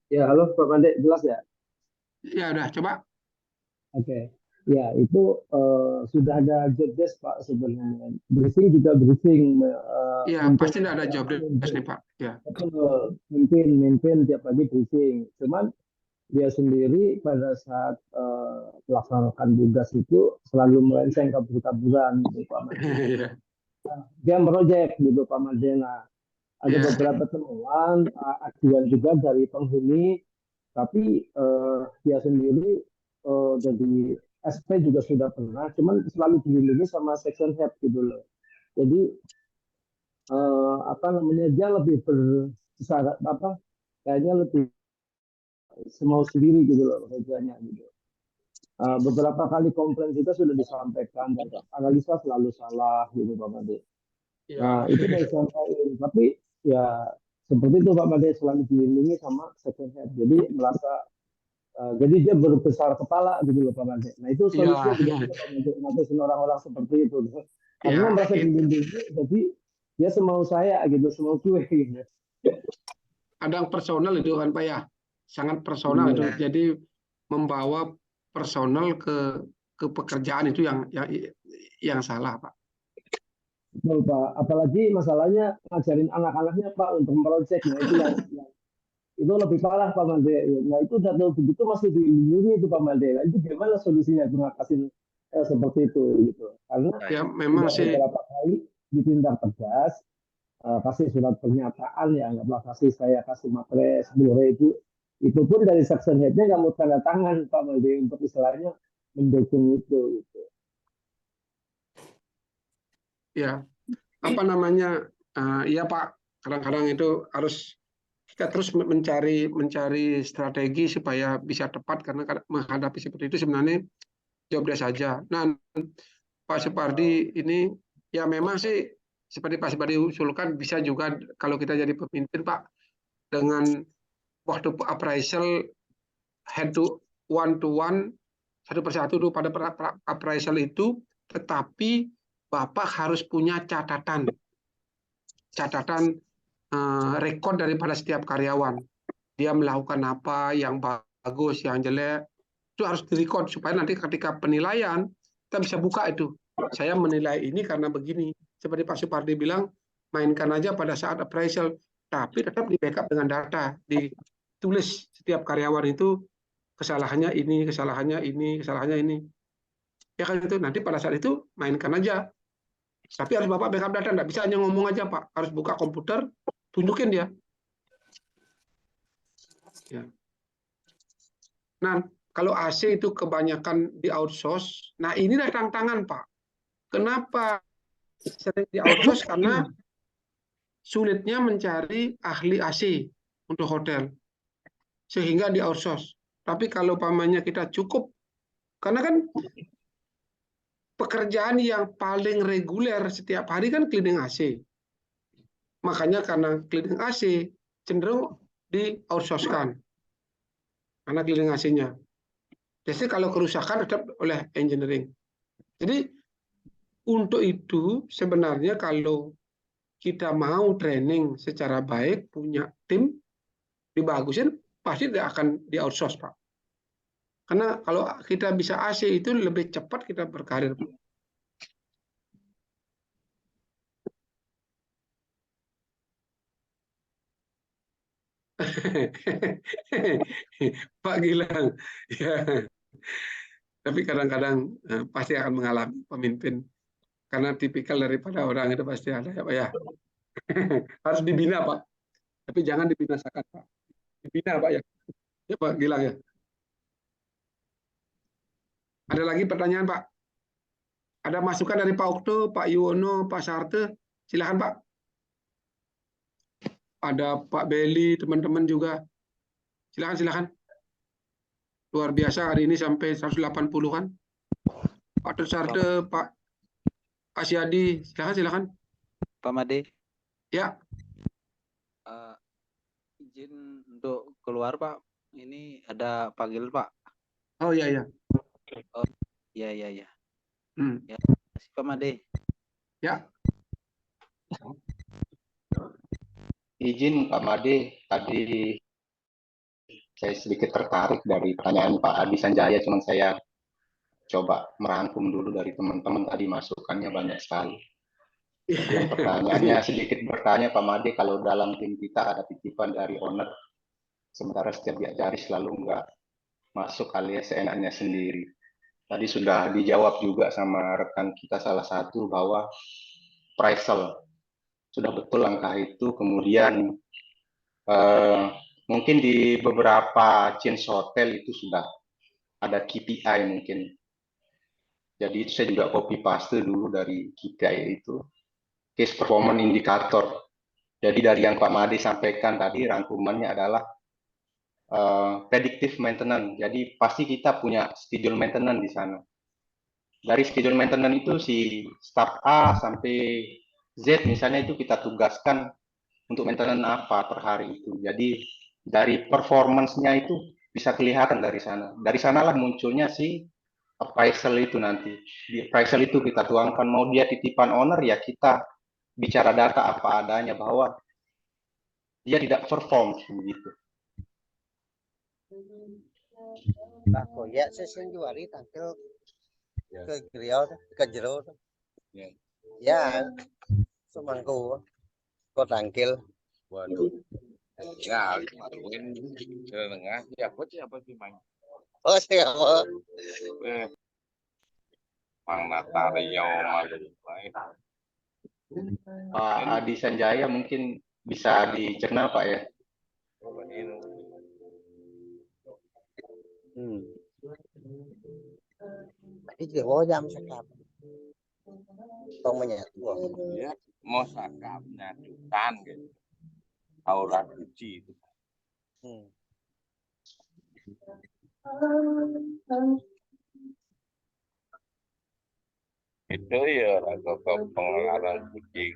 Ya, halo Pak Made, jelas ya? Ya udah, coba. Oke. Ya, itu sudah ada job desk Pak sebenarnya. Briefing juga briefing. Iya, pasti tidak ada job desk nih Pak. Ya. Mimpin tiap pagi briefing. Cuman dia sendiri pada saat melaksanakan tugas itu selalu melenceng kabur-kaburan gitu Pak Madena. Dia merojek gitu Pak Madena. Ada beberapa temuan, aduan juga dari penghuni, tapi dia sendiri dari SP juga sudah pernah, cuman selalu dilindungi sama section head gitu loh. Jadi dia lebih bersyarat kayaknya lebih semau sendiri gitu loh kerjanya gitu. Beberapa kali komplain kita sudah disampaikan, analisa selalu salah gitu Pak Made. Nah itu saya sampaikan, tapi ya seperti itu Pak Made, selalu dilindungi sama section head. Jadi merasa jadi dia berbesar kepala gitu loh Pak Made. Nah itu solusinya juga untuk ngatasin orang-orang seperti itu. Karena merasa dilindungi, jadi dia semau saya gitu, semau gue gitu. Ada yang personal itu kan Pak ya, sangat personal itu. Jadi membawa personal ke pekerjaan itu yang salah Pak. Betul, Pak. Apalagi masalahnya ngajarin anak-anaknya Pak untuk project. Nah itu yang itu lebih parah Pak Made. Nah itu data begitu masih dilindungi itu Pak Made. Nah, itu gimana solusinya mengatasin seperti itu gitu. Karena Ya memang sudah sih beberapa kali ditindak tegas, kasih surat pernyataan ya, anggaplah saya kasih materai 10.000, itu pun dari section headnya nggak mau tanda tangan Pak Made untuk istilahnya mendukung itu. Gitu. ya apa namanya ya Pak, kadang-kadang itu harus kita terus mencari strategi supaya bisa tepat karena menghadapi seperti itu sebenarnya jawab saja. Nah, Pak Supardi ini ya memang sih seperti Pak Supardi usulkan bisa juga kalau kita jadi pemimpin Pak dengan waktu appraisal head to one satu persatu itu pada appraisal itu, tetapi Bapak harus punya catatan rekod daripada setiap karyawan. Dia melakukan apa yang bagus, yang jelek, itu harus direkod supaya nanti ketika penilaian kita bisa buka itu. Saya menilai ini karena begini. Seperti Pak Supardi bilang, mainkan aja pada saat appraisal, tapi tetap di backup dengan data, ditulis setiap karyawan itu kesalahannya ini, kesalahannya ini, kesalahannya ini. Ya kan itu nanti pada saat itu mainkan aja. Tapi harus Bapak backup data, nggak bisa hanya ngomong aja Pak, harus buka komputer, tunjukin dia. Ya. Nah, kalau AC itu kebanyakan di outsource, nah ini tantangan Pak. Kenapa sering di outsource? Karena sulitnya mencari ahli AC untuk hotel, sehingga di outsource. Tapi kalau pamannya kita cukup, karena kan pekerjaan yang paling reguler setiap hari kan cleaning AC. Makanya karena cleaning AC cenderung di outsource-kan, karena cleaning AC-nya. Jadi kalau kerusakan tetap oleh engineering. Jadi untuk itu sebenarnya kalau kita mau training secara baik, punya tim, dibagusin, pasti tidak akan di outsource Pak. Karena kalau kita bisa AC itu lebih cepat kita berkarir. Pak Gilang, ya. Tapi kadang-kadang pasti akan mengalami pemimpin karena tipikal daripada orang itu pasti ada ya Pak ya. Harus dibina Pak, tapi jangan dibinasakan Pak. Dibina Pak ya. Ya Pak Gilang ya. Ada lagi pertanyaan Pak? Ada masukan dari Pak Okto, Pak Yuwono, Pak Sarte? Silakan Pak. Ada Pak Beli, teman-teman juga. Silakan. Luar biasa hari ini sampai 180-an. Pak Sarte, Pak Asyadi, silakan. Pak Made, Ya, izin untuk keluar Pak. Ini ada panggil Pak. oh iya. Oh iya. Ya, terima kasih Pak Made. Ya. Izin Pak Made, tadi saya sedikit tertarik dari pertanyaan Pak Adi Sanjaya, cuman saya coba merangkum dulu dari teman-teman tadi, masukannya banyak sekali. Yang pertanyaannya sedikit bertanya Pak Made, kalau dalam tim kita ada titipan dari owner, sementara setiap diajari selalu nggak masuk alias seenaknya sendiri. Tadi sudah dijawab juga sama rekan kita salah satu bahwa appraisal sudah betul langkah itu, kemudian mungkin di beberapa chain hotel itu sudah ada KPI mungkin. Jadi itu saya juga copy paste dulu dari KPI itu, case performance indicator. Jadi dari yang Pak Made sampaikan tadi rangkumannya adalah predictive maintenance. Jadi pasti kita punya schedule maintenance di sana. Dari schedule maintenance itu si staf A sampai Z misalnya itu kita tugaskan untuk maintenance apa per hari itu. Jadi dari performance-nya itu bisa kelihatan dari sana. Dari sanalah munculnya si appraisal itu nanti. Di appraisal itu kita tuangkan, mau dia titipan owner ya kita bicara data apa adanya bahwa dia tidak perform begitu. Pak Koya sesenjuari tampil ke Griau ke jero. Ya, semangku, kok tangkil. Waduh. Ya, masukin ke tengah. Siapa sih main? Oh, saya nggak mau. Mang Natario malu. Pak Adi Sanjaya mungkin bisa dicerna Pak ya. Ini juga mau jam sekap. Tong menyatu. Ya, mau sakapnya jutaan gitu. Aurat uji itu. Itu ya raga pengeluaran kucing.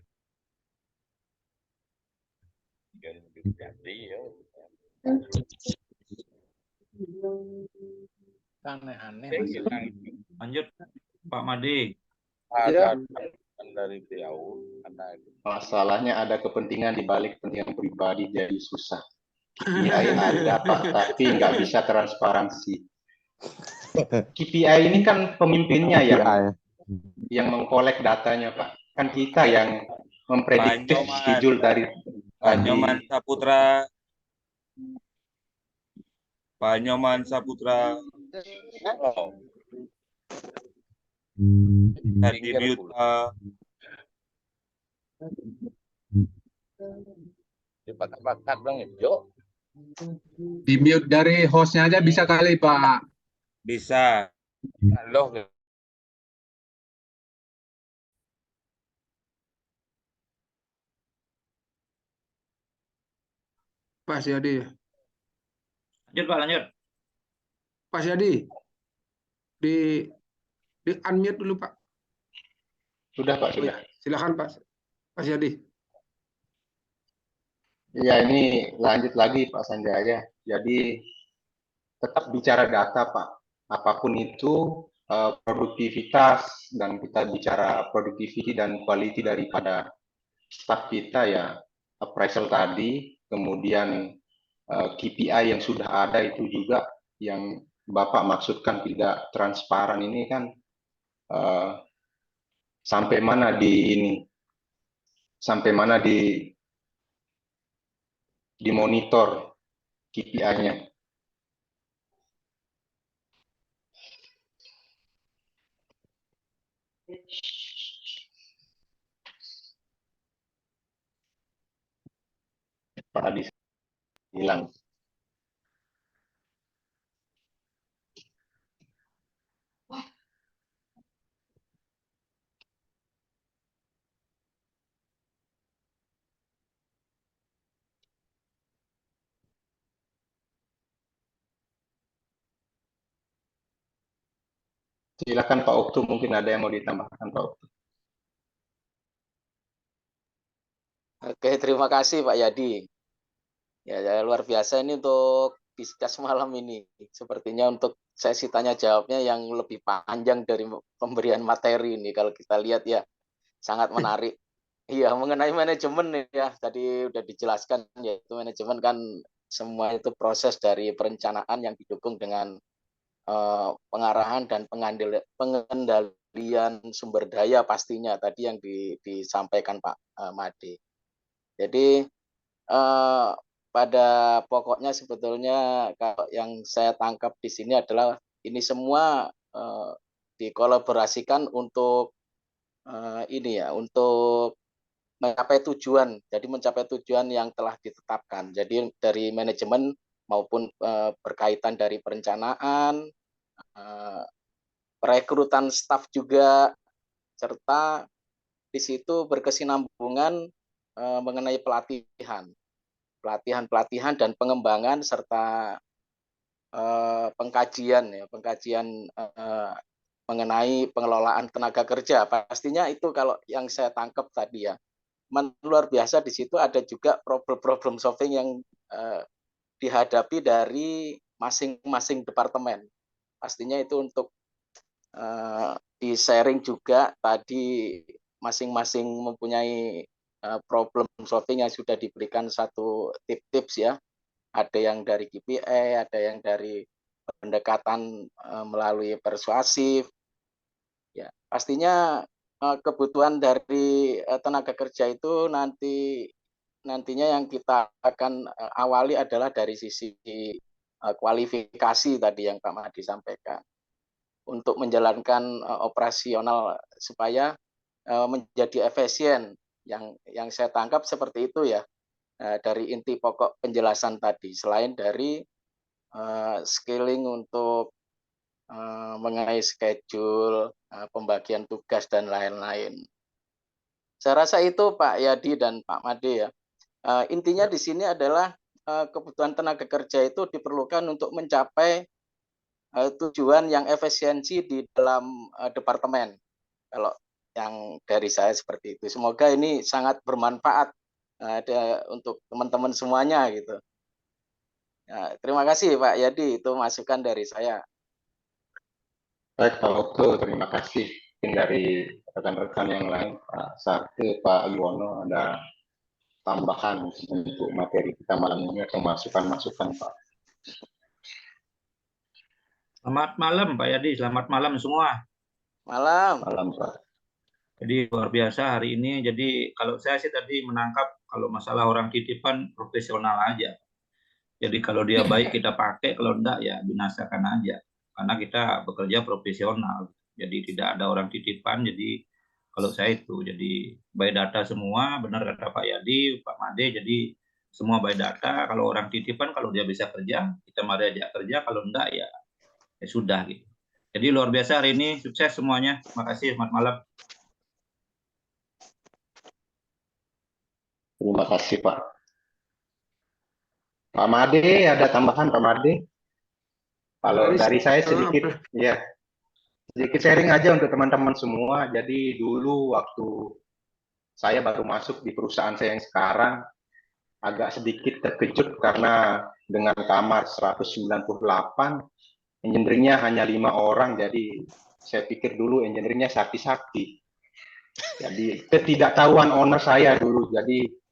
Yang jadi ya. Aneh-aneh. Lanjut Pak Made. Ada dari beliau, ada itu. Masalahnya ada kepentingan di balik kepentingan pribadi jadi susah. KPI ada Pak, tapi nggak bisa transparansi. KPI ini kan pemimpinnya yang mengkolek datanya Pak. Kan kita yang memprediksi schedule dari Pak Nyoman Saputra. Pak Nyoman Saputra. Tadi Biuta. Dipakat dong itu. Di mute dari hostnya aja bisa kali Pak. Bisa. Loh. Pak Syadi. Lanjut Pak, lanjut. Pak Syadi. Di unmute dulu Pak. Sudah Pak, sudah. Silakan Pak Syadi. Ya ini lanjut lagi Pak Sanjaya. Jadi tetap bicara data Pak. Apapun itu produktivitas dan kita bicara productivity dan quality daripada staff kita ya appraisal tadi, kemudian KPI yang sudah ada itu juga yang Bapak maksudkan tidak transparan ini kan sampai mana di monitor KPI-nya. Pak Adi hilang. Silakan Pak Oktu, mungkin ada yang mau ditambahkan Pak Oktu. Oke, terima kasih Pak Yadi. Ya, luar biasa ini untuk diskus malam ini. Sepertinya untuk sesi tanya jawabnya yang lebih panjang dari pemberian materi ini. Kalau kita lihat ya, sangat menarik. Iya, mengenai manajemen ya, tadi udah dijelaskan, yaitu manajemen kan semua itu proses dari perencanaan yang didukung dengan pengarahan dan pengendalian sumber daya pastinya tadi yang disampaikan Pak Made. Jadi pada pokoknya sebetulnya kalau yang saya tangkap di sini adalah ini semua dikolaborasikan untuk ini ya, untuk mencapai tujuan. Jadi mencapai tujuan yang telah ditetapkan. Jadi dari manajemen maupun berkaitan dari perencanaan, perekrutan staf juga, serta di situ berkesinambungan mengenai pelatihan dan pengembangan serta pengkajian mengenai pengelolaan tenaga kerja. Pastinya itu kalau yang saya tangkap tadi ya. Luar biasa di situ ada juga problem solving yang dihadapi dari masing-masing departemen. Pastinya itu untuk di sharing juga tadi masing-masing mempunyai problem solving yang sudah diberikan satu tips ya. Ada yang dari KPI, ada yang dari pendekatan melalui persuasif. Ya, pastinya kebutuhan dari tenaga kerja itu nantinya yang kita akan awali adalah dari sisi kualifikasi tadi yang Pak Mahdi sampaikan untuk menjalankan operasional supaya menjadi efisien. Yang saya tangkap seperti itu ya, dari inti pokok penjelasan tadi, selain dari skilling untuk mengenai schedule, pembagian tugas dan lain-lain. Saya rasa itu Pak Yadi dan Pak Made ya. Intinya di sini adalah kebutuhan tenaga kerja itu diperlukan untuk mencapai tujuan yang efisiensi di dalam departemen. Kalau yang dari saya seperti itu. Semoga ini sangat bermanfaat untuk teman-teman semuanya gitu. Ya, terima kasih Pak Yadi, itu masukan dari saya. Baik, Pak Okto, terima kasih. Mungkin dari rekan-rekan yang lain, Pak Sarte, Pak Yuwono, ada tambahan untuk materi kita malam ini atau masukan-masukan, Pak? Selamat malam Pak Yadi, selamat malam semua. Malam. Malam, Pak. Jadi luar biasa hari ini. Jadi kalau saya sih tadi menangkap kalau masalah orang titipan profesional aja. Jadi kalau dia baik kita pakai, kalau enggak ya binasakan aja. Karena kita bekerja profesional. Jadi tidak ada orang titipan. Jadi kalau saya itu jadi by data semua, benar kata Pak Yadi, Pak Made. Jadi semua by data. Kalau orang titipan kalau dia bisa kerja, kita mari aja kerja. Kalau enggak ya sudah gitu. Jadi luar biasa hari ini, sukses semuanya. Terima kasih, selamat malam. Terima kasih, Pak. Pak Made, ada tambahan, Pak Made? Kalau dari saya sedikit, ya, sedikit sharing aja untuk teman-teman semua. Jadi dulu waktu saya baru masuk di perusahaan saya yang sekarang, agak sedikit terkejut karena dengan kamar 198, engineeringnya hanya 5 orang. Jadi saya pikir dulu engineeringnya sakti-sakti. Jadi ketidaktahuan owner saya dulu. Jadi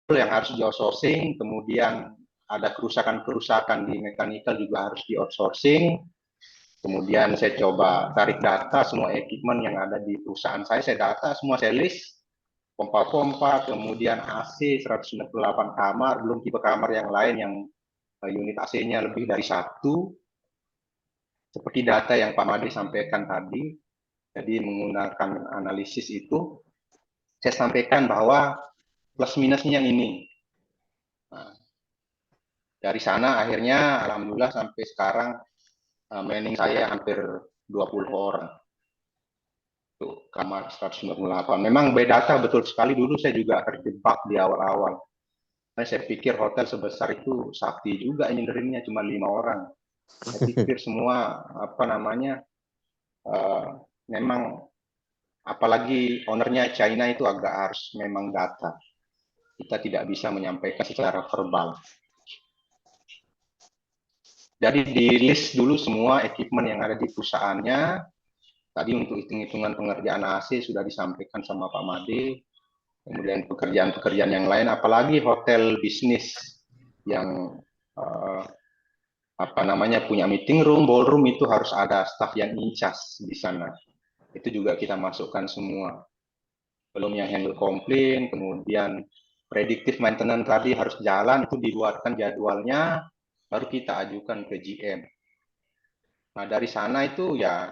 yang harus di outsourcing, kemudian ada kerusakan-kerusakan di mekanikal juga harus di outsourcing. Kemudian saya coba tarik data semua equipment yang ada di perusahaan saya data semua, saya list pompa-pompa, kemudian AC 198 kamar, belum tipe kamar yang lain yang unit AC-nya lebih dari 1. Seperti data yang Pak Made sampaikan tadi, jadi menggunakan analisis itu, saya sampaikan bahwa plus minusnya ini. Nah, dari sana akhirnya alhamdulillah sampai sekarang manning saya hampir 20 orang. Tuh, kamar 198. Memang beda data betul sekali, dulu saya juga terjebak di awal-awal. Nah, saya pikir hotel sebesar itu sakti juga engineeringnya cuma 5 orang. Saya pikir semua memang apalagi ownernya China itu agak harus memang data. Kita tidak bisa menyampaikan secara verbal. Jadi di list dulu semua equipment yang ada di perusahaannya. Tadi untuk hitung-hitungan pengerjaan AC sudah disampaikan sama Pak Made. Kemudian pekerjaan-pekerjaan yang lain, apalagi hotel bisnis yang punya meeting room, ballroom, itu harus ada staff yang in charge di sana. Itu juga kita masukkan semua. Belum yang handle komplain, kemudian predictive maintenance tadi harus jalan, itu dibuatkan jadwalnya, baru kita ajukan ke GM. Nah, dari sana itu ya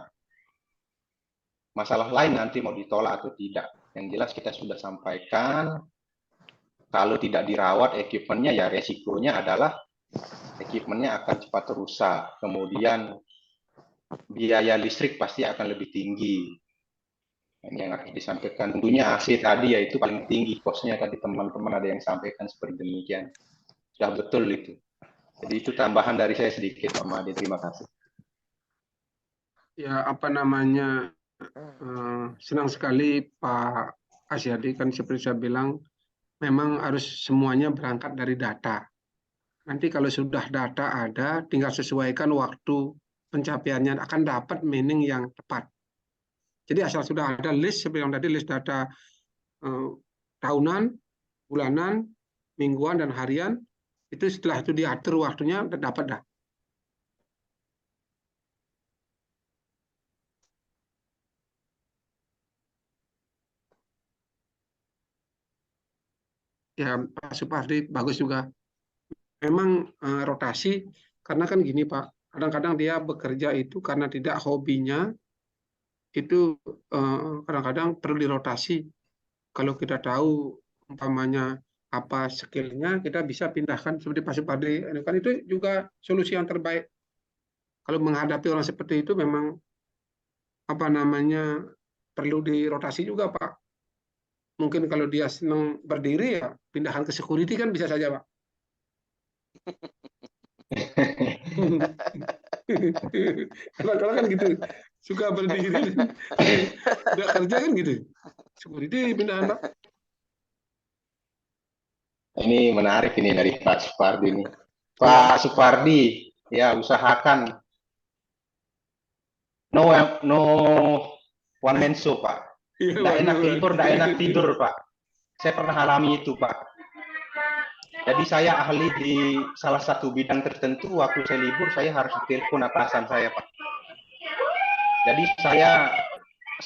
masalah lain nanti mau ditolak atau tidak. Yang jelas kita sudah sampaikan, kalau tidak dirawat equipment-nya ya resikonya adalah equipment-nya akan cepat rusak. Kemudian biaya listrik pasti akan lebih tinggi. Ini yang harus disampaikan. Tentunya AC tadi ya itu paling tinggi cost-nya, tadi teman-teman ada yang sampaikan seperti demikian. Sudah betul itu. Jadi itu tambahan dari saya sedikit, Pak Made. Terima kasih. Ya, senang sekali Pak Asyadi, kan seperti saya bilang, memang harus semuanya berangkat dari data. Nanti kalau sudah data ada, tinggal sesuaikan waktu pencapaiannya, akan dapat meaning yang tepat. Jadi asal sudah ada list, seperti yang tadi list data tahunan, bulanan, mingguan, dan harian, itu setelah itu diatur waktunya, dapat dah. ya Pak Supardi bagus juga. Memang rotasi, karena kan gini Pak, kadang-kadang dia bekerja itu karena tidak hobinya, itu kadang-kadang perlu dirotasi. Kalau kita tahu umpamanya apa skillnya, kita bisa pindahkan seperti Pak Supardi. Kan itu juga solusi yang terbaik. Kalau menghadapi orang seperti itu memang apa namanya perlu dirotasi juga Pak. Mungkin kalau dia senang berdiri ya pindahan ke security kan bisa saja Pak. Kalau kan gitu suka berdiri tidak kerja kan gitu. Security pindahan Pak. Ini menarik ini dari Pak Supardi ini. Pak Supardi, ya usahakan no one man show Pak. Nggak enak libur, nggak enak tidur Pak. Saya pernah alami itu Pak. Jadi saya ahli di salah satu bidang tertentu. Waktu saya libur, saya harus telepon atasan saya Pak. Jadi saya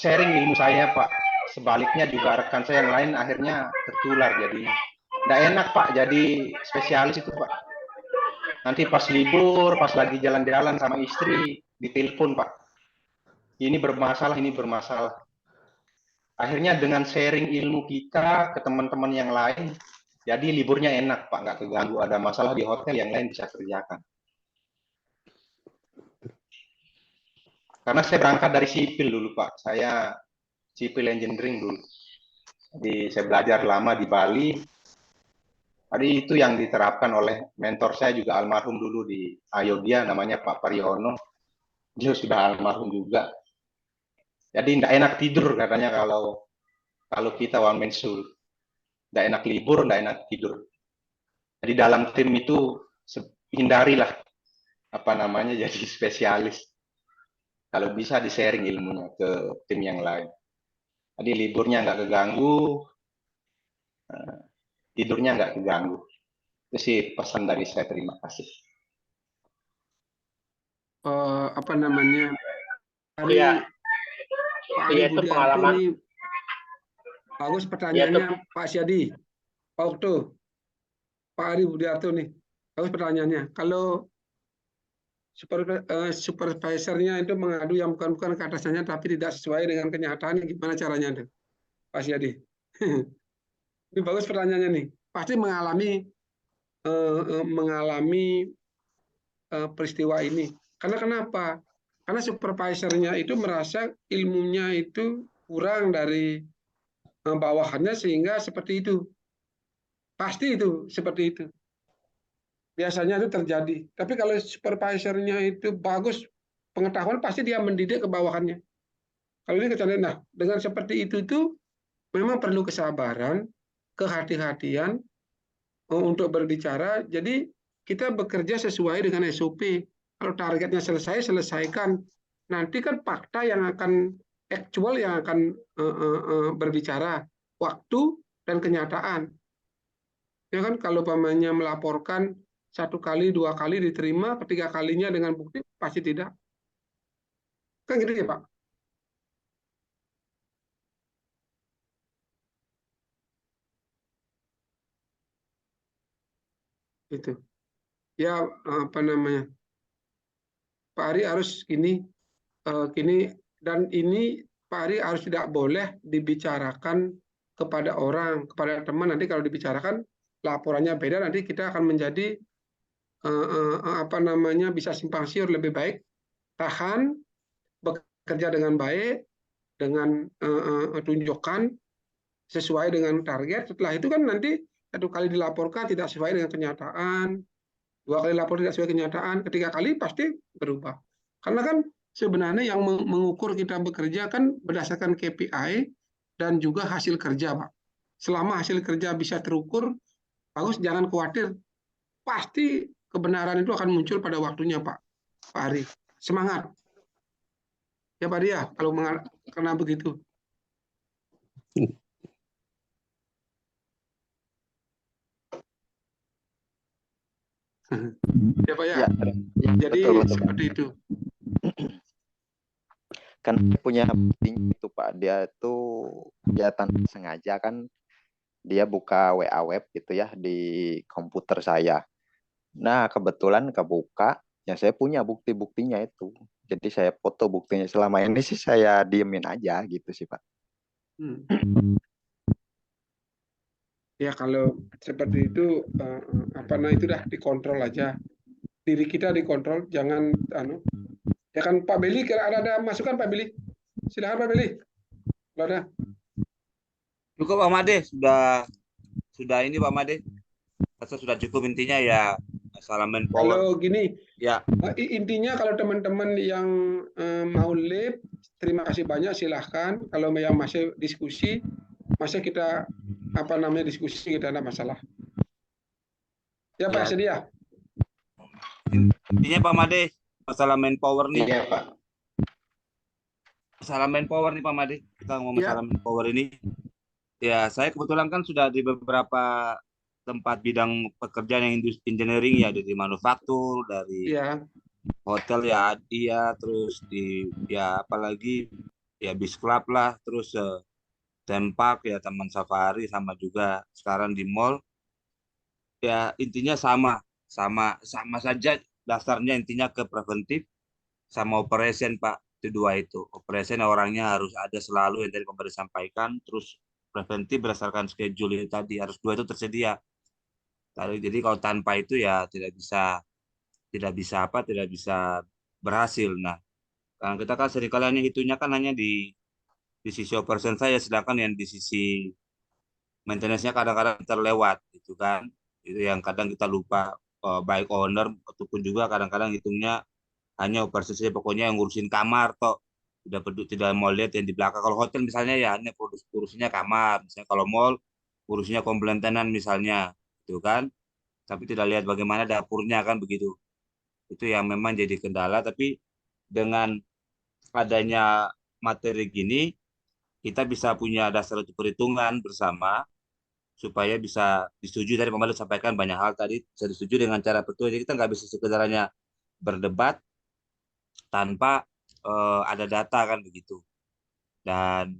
sharing ilmu saya Pak. Sebaliknya juga rekan saya yang lain akhirnya tertular. Jadi nggak enak Pak jadi spesialis itu Pak. Nanti pas libur, pas lagi jalan-jalan sama istri, ditelepon Pak. Ini bermasalah, ini bermasalah. Akhirnya dengan sharing ilmu kita ke teman-teman yang lain, jadi liburnya enak Pak, nggak keganggu. Ada masalah di hotel yang lain bisa kerjakan. Karena saya berangkat dari sipil dulu Pak, saya civil engineering dulu. Jadi saya belajar lama di Bali. Tadi itu yang diterapkan oleh mentor saya juga almarhum dulu di Ayodhya, namanya Pak Pariono. Dia sudah almarhum juga. Jadi tidak enak tidur katanya kalau kita one man show. Tidak enak libur, tidak enak tidur. Jadi dalam tim itu hindarilah apa namanya jadi spesialis. Kalau bisa di-sharing ilmunya ke tim yang lain. Jadi liburnya nggak keganggu, tidurnya nggak keganggu. Itu sih pesan dari saya. Terima kasih. Apa namanya? Iya, itu pengalaman. Ini bagus pertanyaannya Pak Syadi. Pak Okto. Pak Ari Budiarto nih. Bagus pertanyaannya. Kalau supervisornya itu mengadu yang bukan ke atasannya tapi tidak sesuai dengan kenyataan, gimana caranya itu, Pak Syadi? Ini bagus pertanyaannya nih. Pasti mengalami peristiwa ini. Karena kenapa? Karena supervisornya itu merasa ilmunya itu kurang dari bawahannya sehingga seperti itu. Pasti itu seperti itu. Biasanya itu terjadi. Tapi kalau supervisornya itu bagus pengetahuan, pasti dia mendidik ke bawahannya. Kalau ini kejadian, nah dengan seperti itu memang perlu kesabaran, kehati-hatian untuk berbicara. Jadi kita bekerja sesuai dengan SOP. Kalau targetnya selesai, selesaikan. Nanti kan fakta yang akan aktual yang akan berbicara, waktu dan kenyataan. Ya kan kalau pamannya melaporkan 1 kali, 2 kali diterima, ketiga kalinya dengan bukti pasti tidak. Kan gitu ya Pak? Itu. Ya apa namanya? Pak Ari harus gini dan ini Pak Ari harus tidak boleh dibicarakan kepada orang, kepada teman. Nanti kalau dibicarakan laporannya beda, nanti kita akan menjadi apa namanya bisa simpang siur. Lebih baik tahan, bekerja dengan baik, dengan tunjukkan sesuai dengan target. Setelah itu kan nanti 1 kali dilaporkan tidak sesuai dengan kenyataan, 2 kali lapor tidak sesuai kenyataan, ketiga kali pasti berubah. Karena kan sebenarnya yang mengukur kita bekerja kan berdasarkan KPI dan juga hasil kerja, Pak. Selama hasil kerja bisa terukur, bagus, jangan khawatir. Pasti kebenaran itu akan muncul pada waktunya, Pak Ari. Semangat. Ya Pak Dia, kalau karena begitu. Ya Pak ya. Jadi betul. Seperti itu. Kan punya itu Pak, dia itu ya tanpa sengaja kan dia buka WA web gitu ya di komputer saya. Nah, kebetulan kebuka, ya saya punya bukti-buktinya itu. Jadi saya foto buktinya. Selama ini sih saya diemin aja gitu sih, Pak. Ya kalau seperti itu itu dah dikontrol aja. Diri kita dikontrol, jangan ya kan Pak Beli, kira ada masukan Pak Beli? Silakan Pak Beli. Kalau ada. Cukup Pak Made, sudah ini Pak Made. Rasa sudah cukup, intinya ya salam manpower. Kalau gini, ya intinya kalau teman-teman yang mau live, terima kasih banyak, silahkan. Kalau yang masih diskusi, masih kita diskusi, kita ada masalah. Ya Pak, sedia. Intinya Pak Made, masalah manpower nih. Iya Pak. Masalah manpower nih Pak Made. Kita ngomong masalah manpower ini. Ya, saya kebetulan kan sudah di beberapa tempat bidang pekerjaan yang engineering ya, dari manufaktur, dari hotel ya, terus di apalagi ya bis club lah, terus tempak ya, Taman Safari, sama juga sekarang di mall. Ya intinya sama saja dasarnya, intinya ke preventif sama operation Pak. Itu dua itu. Operation orangnya harus ada selalu yang tadi Pak sampaikan, terus preventif berdasarkan schedule itu tadi, harus dua itu tersedia. Jadi kalau tanpa itu ya tidak bisa berhasil. Nah, karena kita kan seringkali hanya hitungnya kan hanya di sisi operation saya, sedangkan yang di sisi maintenance-nya kadang-kadang terlewat gitu kan. Itu yang kadang kita lupa, baik owner ataupun juga kadang-kadang hitungnya hanya operasi saja, pokoknya yang ngurusin kamar toh, tidak mau lihat yang di belakang. Kalau hotel misalnya ya hanya urusinya kamar, misalnya kalau mall urusinya komplain tenan misalnya, gitu kan. Tapi tidak lihat bagaimana dapurnya kan begitu. Itu yang memang jadi kendala. Tapi dengan adanya materi gini, kita bisa punya dasar untuk perhitungan bersama supaya bisa disetujui. Tadi Pak Malik sampaikan banyak hal tadi bisa disetujui dengan cara betul. Jadi kita nggak bisa sekedar hanya berdebat tanpa ada data kan begitu. Dan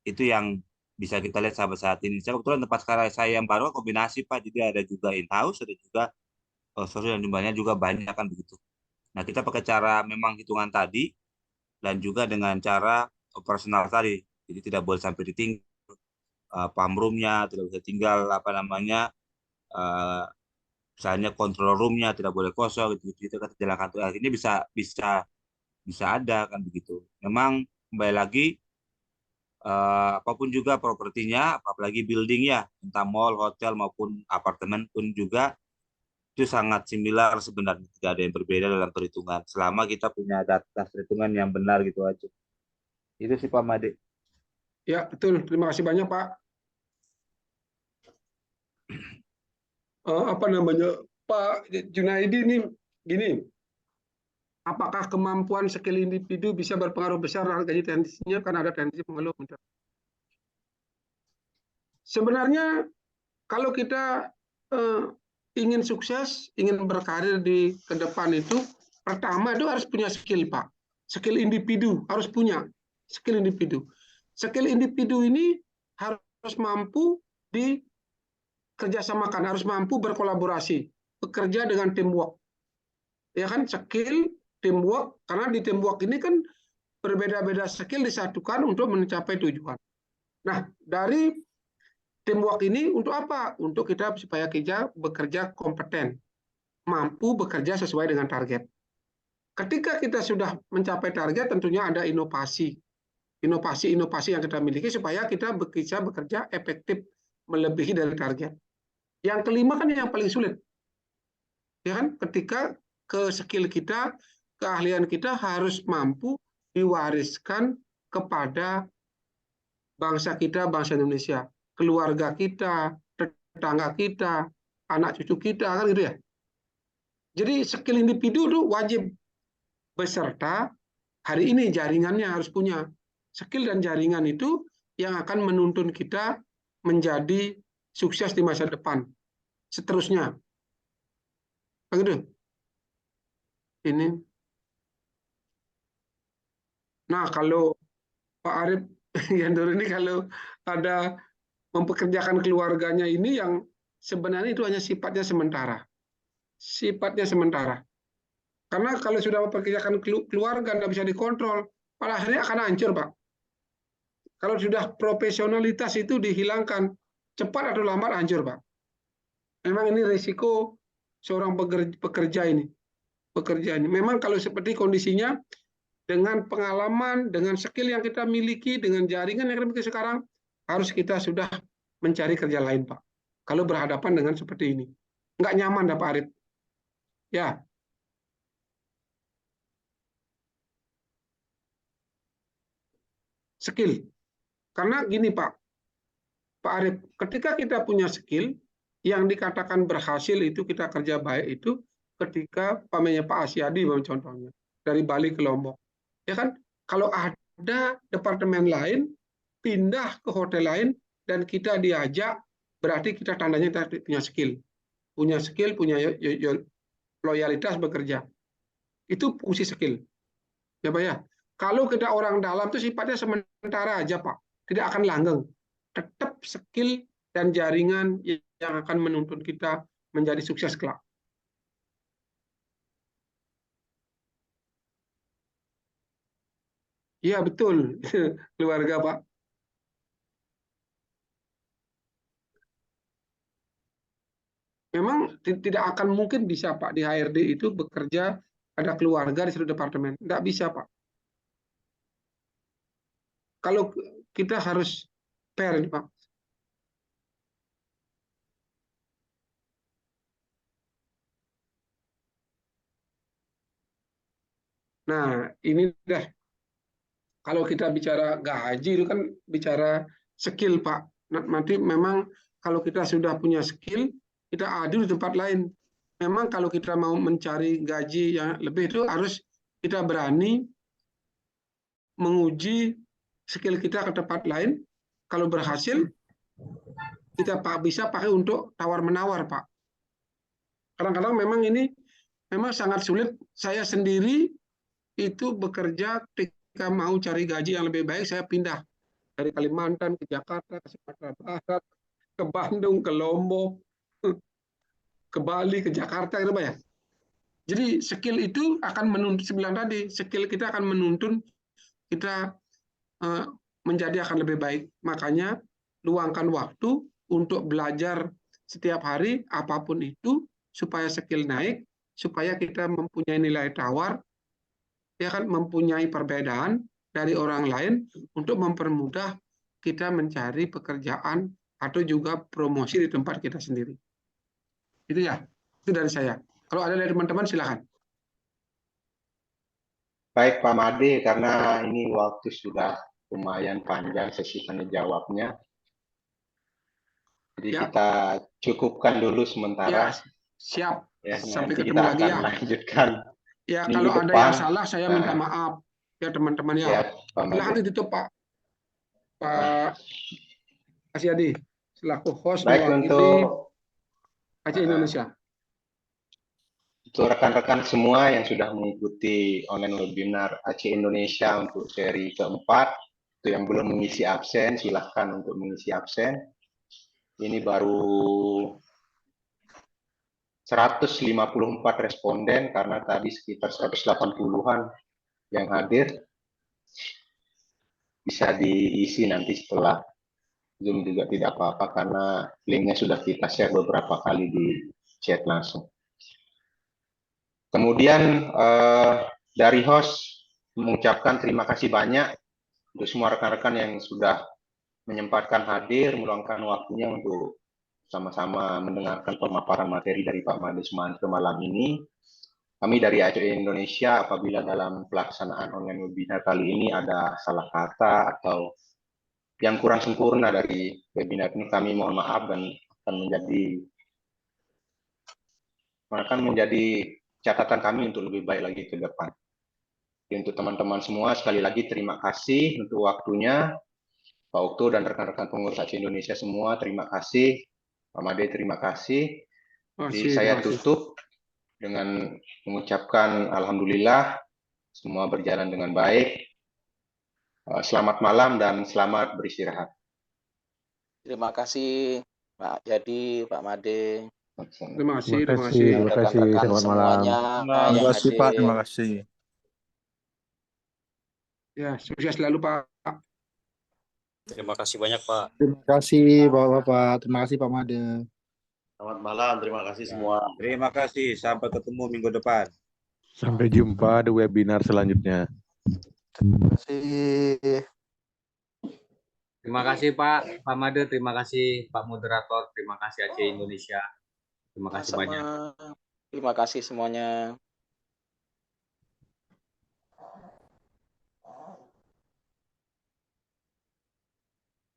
itu yang bisa kita lihat sampai saat ini. Saya kebetulan tempat sekarang saya yang baru kombinasi Pak, jadi ada juga in-house, ada juga sosial, dan jumlahnya juga banyak kan begitu. Nah, kita pakai cara memang hitungan tadi dan juga dengan cara operasional tadi. Jadi tidak boleh sampai ditinggal pump room-nya, tidak boleh tinggal misalnya control room-nya tidak boleh kosong gitu. Kita kan jalankan akhirnya bisa ada kan begitu. Memang kembali lagi apapun juga propertinya, apalagi building ya, entah mall, hotel maupun apartemen pun juga itu sangat similar sebenarnya, tidak ada yang berbeda dalam perhitungan selama kita punya data perhitungan yang benar gitu aja. Itu sih Pak Made. Ya betul, terima kasih banyak Pak. Pak Junaidi ini gini, apakah kemampuan skill individu bisa berpengaruh besar terhadap gaji teknisnya? Kan ada teknisi pengeluh. Sebenarnya kalau kita ingin sukses, ingin berkarir di ke depan itu, pertama itu harus punya skill Pak. Skill individu harus punya skill individu. Skill individu ini harus mampu dikerjasamakan, harus mampu berkolaborasi, bekerja dengan teamwork. Ya kan, skill, teamwork, karena di teamwork ini kan berbeda-beda skill disatukan untuk mencapai tujuan. Nah, dari teamwork ini untuk apa? Untuk kita supaya kita bekerja kompeten, mampu bekerja sesuai dengan target. Ketika kita sudah mencapai target, tentunya ada inovasi yang kita miliki supaya kita bisa bekerja efektif melebihi dari target. Yang kelima kan yang paling sulit, ya kan? Ketika ke skill kita, keahlian kita harus mampu diwariskan kepada bangsa kita, bangsa Indonesia, keluarga kita, tetangga kita, anak cucu kita, kan gitu ya. Jadi skill individu itu wajib, beserta hari ini jaringannya harus punya. Skill dan jaringan itu yang akan menuntun kita menjadi sukses di masa depan. Seterusnya. Begitu. Ini. Nah, kalau Pak Arief Yandur ini kalau ada mempekerjakan keluarganya ini yang sebenarnya itu hanya sifatnya sementara. Sifatnya sementara. Karena kalau sudah mempekerjakan keluarga nggak bisa dikontrol, pada akhirnya akan hancur, Pak. Kalau sudah profesionalitas itu dihilangkan, cepat atau lambat hancur, Pak. Memang ini risiko seorang pekerja ini. Memang kalau seperti kondisinya, dengan pengalaman, dengan skill yang kita miliki, dengan jaringan yang kita miliki sekarang, harus kita sudah mencari kerja lain, Pak. Kalau berhadapan dengan seperti ini. Nggak nyaman, Pak Arif. Ya. Skill. Karena gini, Pak Arif, ketika kita punya skill, yang dikatakan berhasil itu kita kerja baik itu ketika Pak Asyadi contohnya, dari Bali ke Lombok. Ya kan, kalau ada departemen lain pindah ke hotel lain dan kita diajak, berarti kita tandanya kita punya skill, punya loyalitas bekerja. Itu fungsi skill. Ya Pak ya. Kalau kita orang dalam itu sifatnya sementara aja, Pak. Tidak akan langgeng. Tetap skill dan jaringan yang akan menuntun kita menjadi sukses kelak. Iya betul, keluarga Pak. Memang tidak akan mungkin bisa Pak di HRD itu bekerja ada keluarga di seluruh departemen. Nggak bisa Pak. Kalau kita harus fair nih Pak. Nah ini dah. Kalau kita bicara gaji itu kan bicara skill Pak. Nanti memang kalau kita sudah punya skill, kita adu di tempat lain. Memang kalau kita mau mencari gaji yang lebih itu harus kita berani menguji skill kita ke tempat lain. Kalau berhasil, kita bisa pakai untuk tawar-menawar Pak. Kadang-kadang memang ini memang sangat sulit. Saya sendiri itu bekerja ketika mau cari gaji yang lebih baik, saya pindah dari Kalimantan ke Jakarta, ke Sumatera Barat, ke Bandung, ke Lombok, ke Bali, ke Jakarta, gitu Pak ya. Jadi skill itu akan menuntun, sebilang tadi, skill kita akan menuntun kita menjadi akan lebih baik. Makanya luangkan waktu untuk belajar setiap hari apapun itu supaya skill naik, supaya kita mempunyai nilai tawar, ya kan, mempunyai perbedaan dari orang lain untuk mempermudah kita mencari pekerjaan atau juga promosi di tempat kita sendiri. Itu ya, itu dari saya. Kalau ada dari teman-teman silakan. Baik Pak Made, karena ini waktu sudah lumayan panjang sesi tanya jawabnya. Jadi kita cukupkan dulu sementara. Ya, siap. Ya, sampai nanti ketemu kita lagi akan ya. lanjutkan. Ya, Minggu kalau ada depan. yang salah saya minta maaf ya teman-teman ya. Silahkan ditutup Pak Asyadi selaku host baik mewakili untuk Aceh Indonesia. Untuk rekan-rekan semua yang sudah mengikuti online webinar Aceh Indonesia untuk seri keempat, itu yang belum mengisi absen, silahkan untuk mengisi absen. Ini baru 154 responden karena tadi sekitar 180-an yang hadir. Bisa diisi nanti setelah Zoom juga tidak apa-apa karena linknya sudah kita share beberapa kali di chat langsung. Kemudian dari host mengucapkan terima kasih banyak untuk semua rekan-rekan yang sudah menyempatkan hadir, meluangkan waktunya untuk sama-sama mendengarkan pemaparan materi dari Pak Made Sumantri malam ini. Kami dari Aceh Indonesia, apabila dalam pelaksanaan online webinar kali ini ada salah kata atau yang kurang sempurna dari webinar ini, kami mohon maaf dan akan menjadi catatan kami untuk lebih baik lagi ke depan. Jadi untuk teman-teman semua, sekali lagi terima kasih untuk waktunya. Pak Okto dan rekan-rekan pengurus Aceh Indonesia semua, terima kasih. Pak Made, terima kasih. Jadi saya tutup dengan mengucapkan Alhamdulillah, semua berjalan dengan baik. Selamat malam dan selamat beristirahat. Terima kasih Pak Jadi, Pak Made, Terima kasih, Terima terima kasih, kasih. terima kasih. rekan-rekan Selamat malam. semuanya Terima yang kasih Pak, terima hadir. kasih. Ya, sukses selalu Pak. Terima kasih banyak Pak. Terima kasih Bapak-Bapak, terima kasih Pak Made. Selamat malam, terima kasih semua. Terima kasih. Sampai ketemu minggu depan. Sampai jumpa di webinar selanjutnya. Terima kasih. Terima kasih Pak Made, terima kasih Pak Moderator, terima kasih Aceh Indonesia. Terima kasih banyak. Terima kasih semuanya.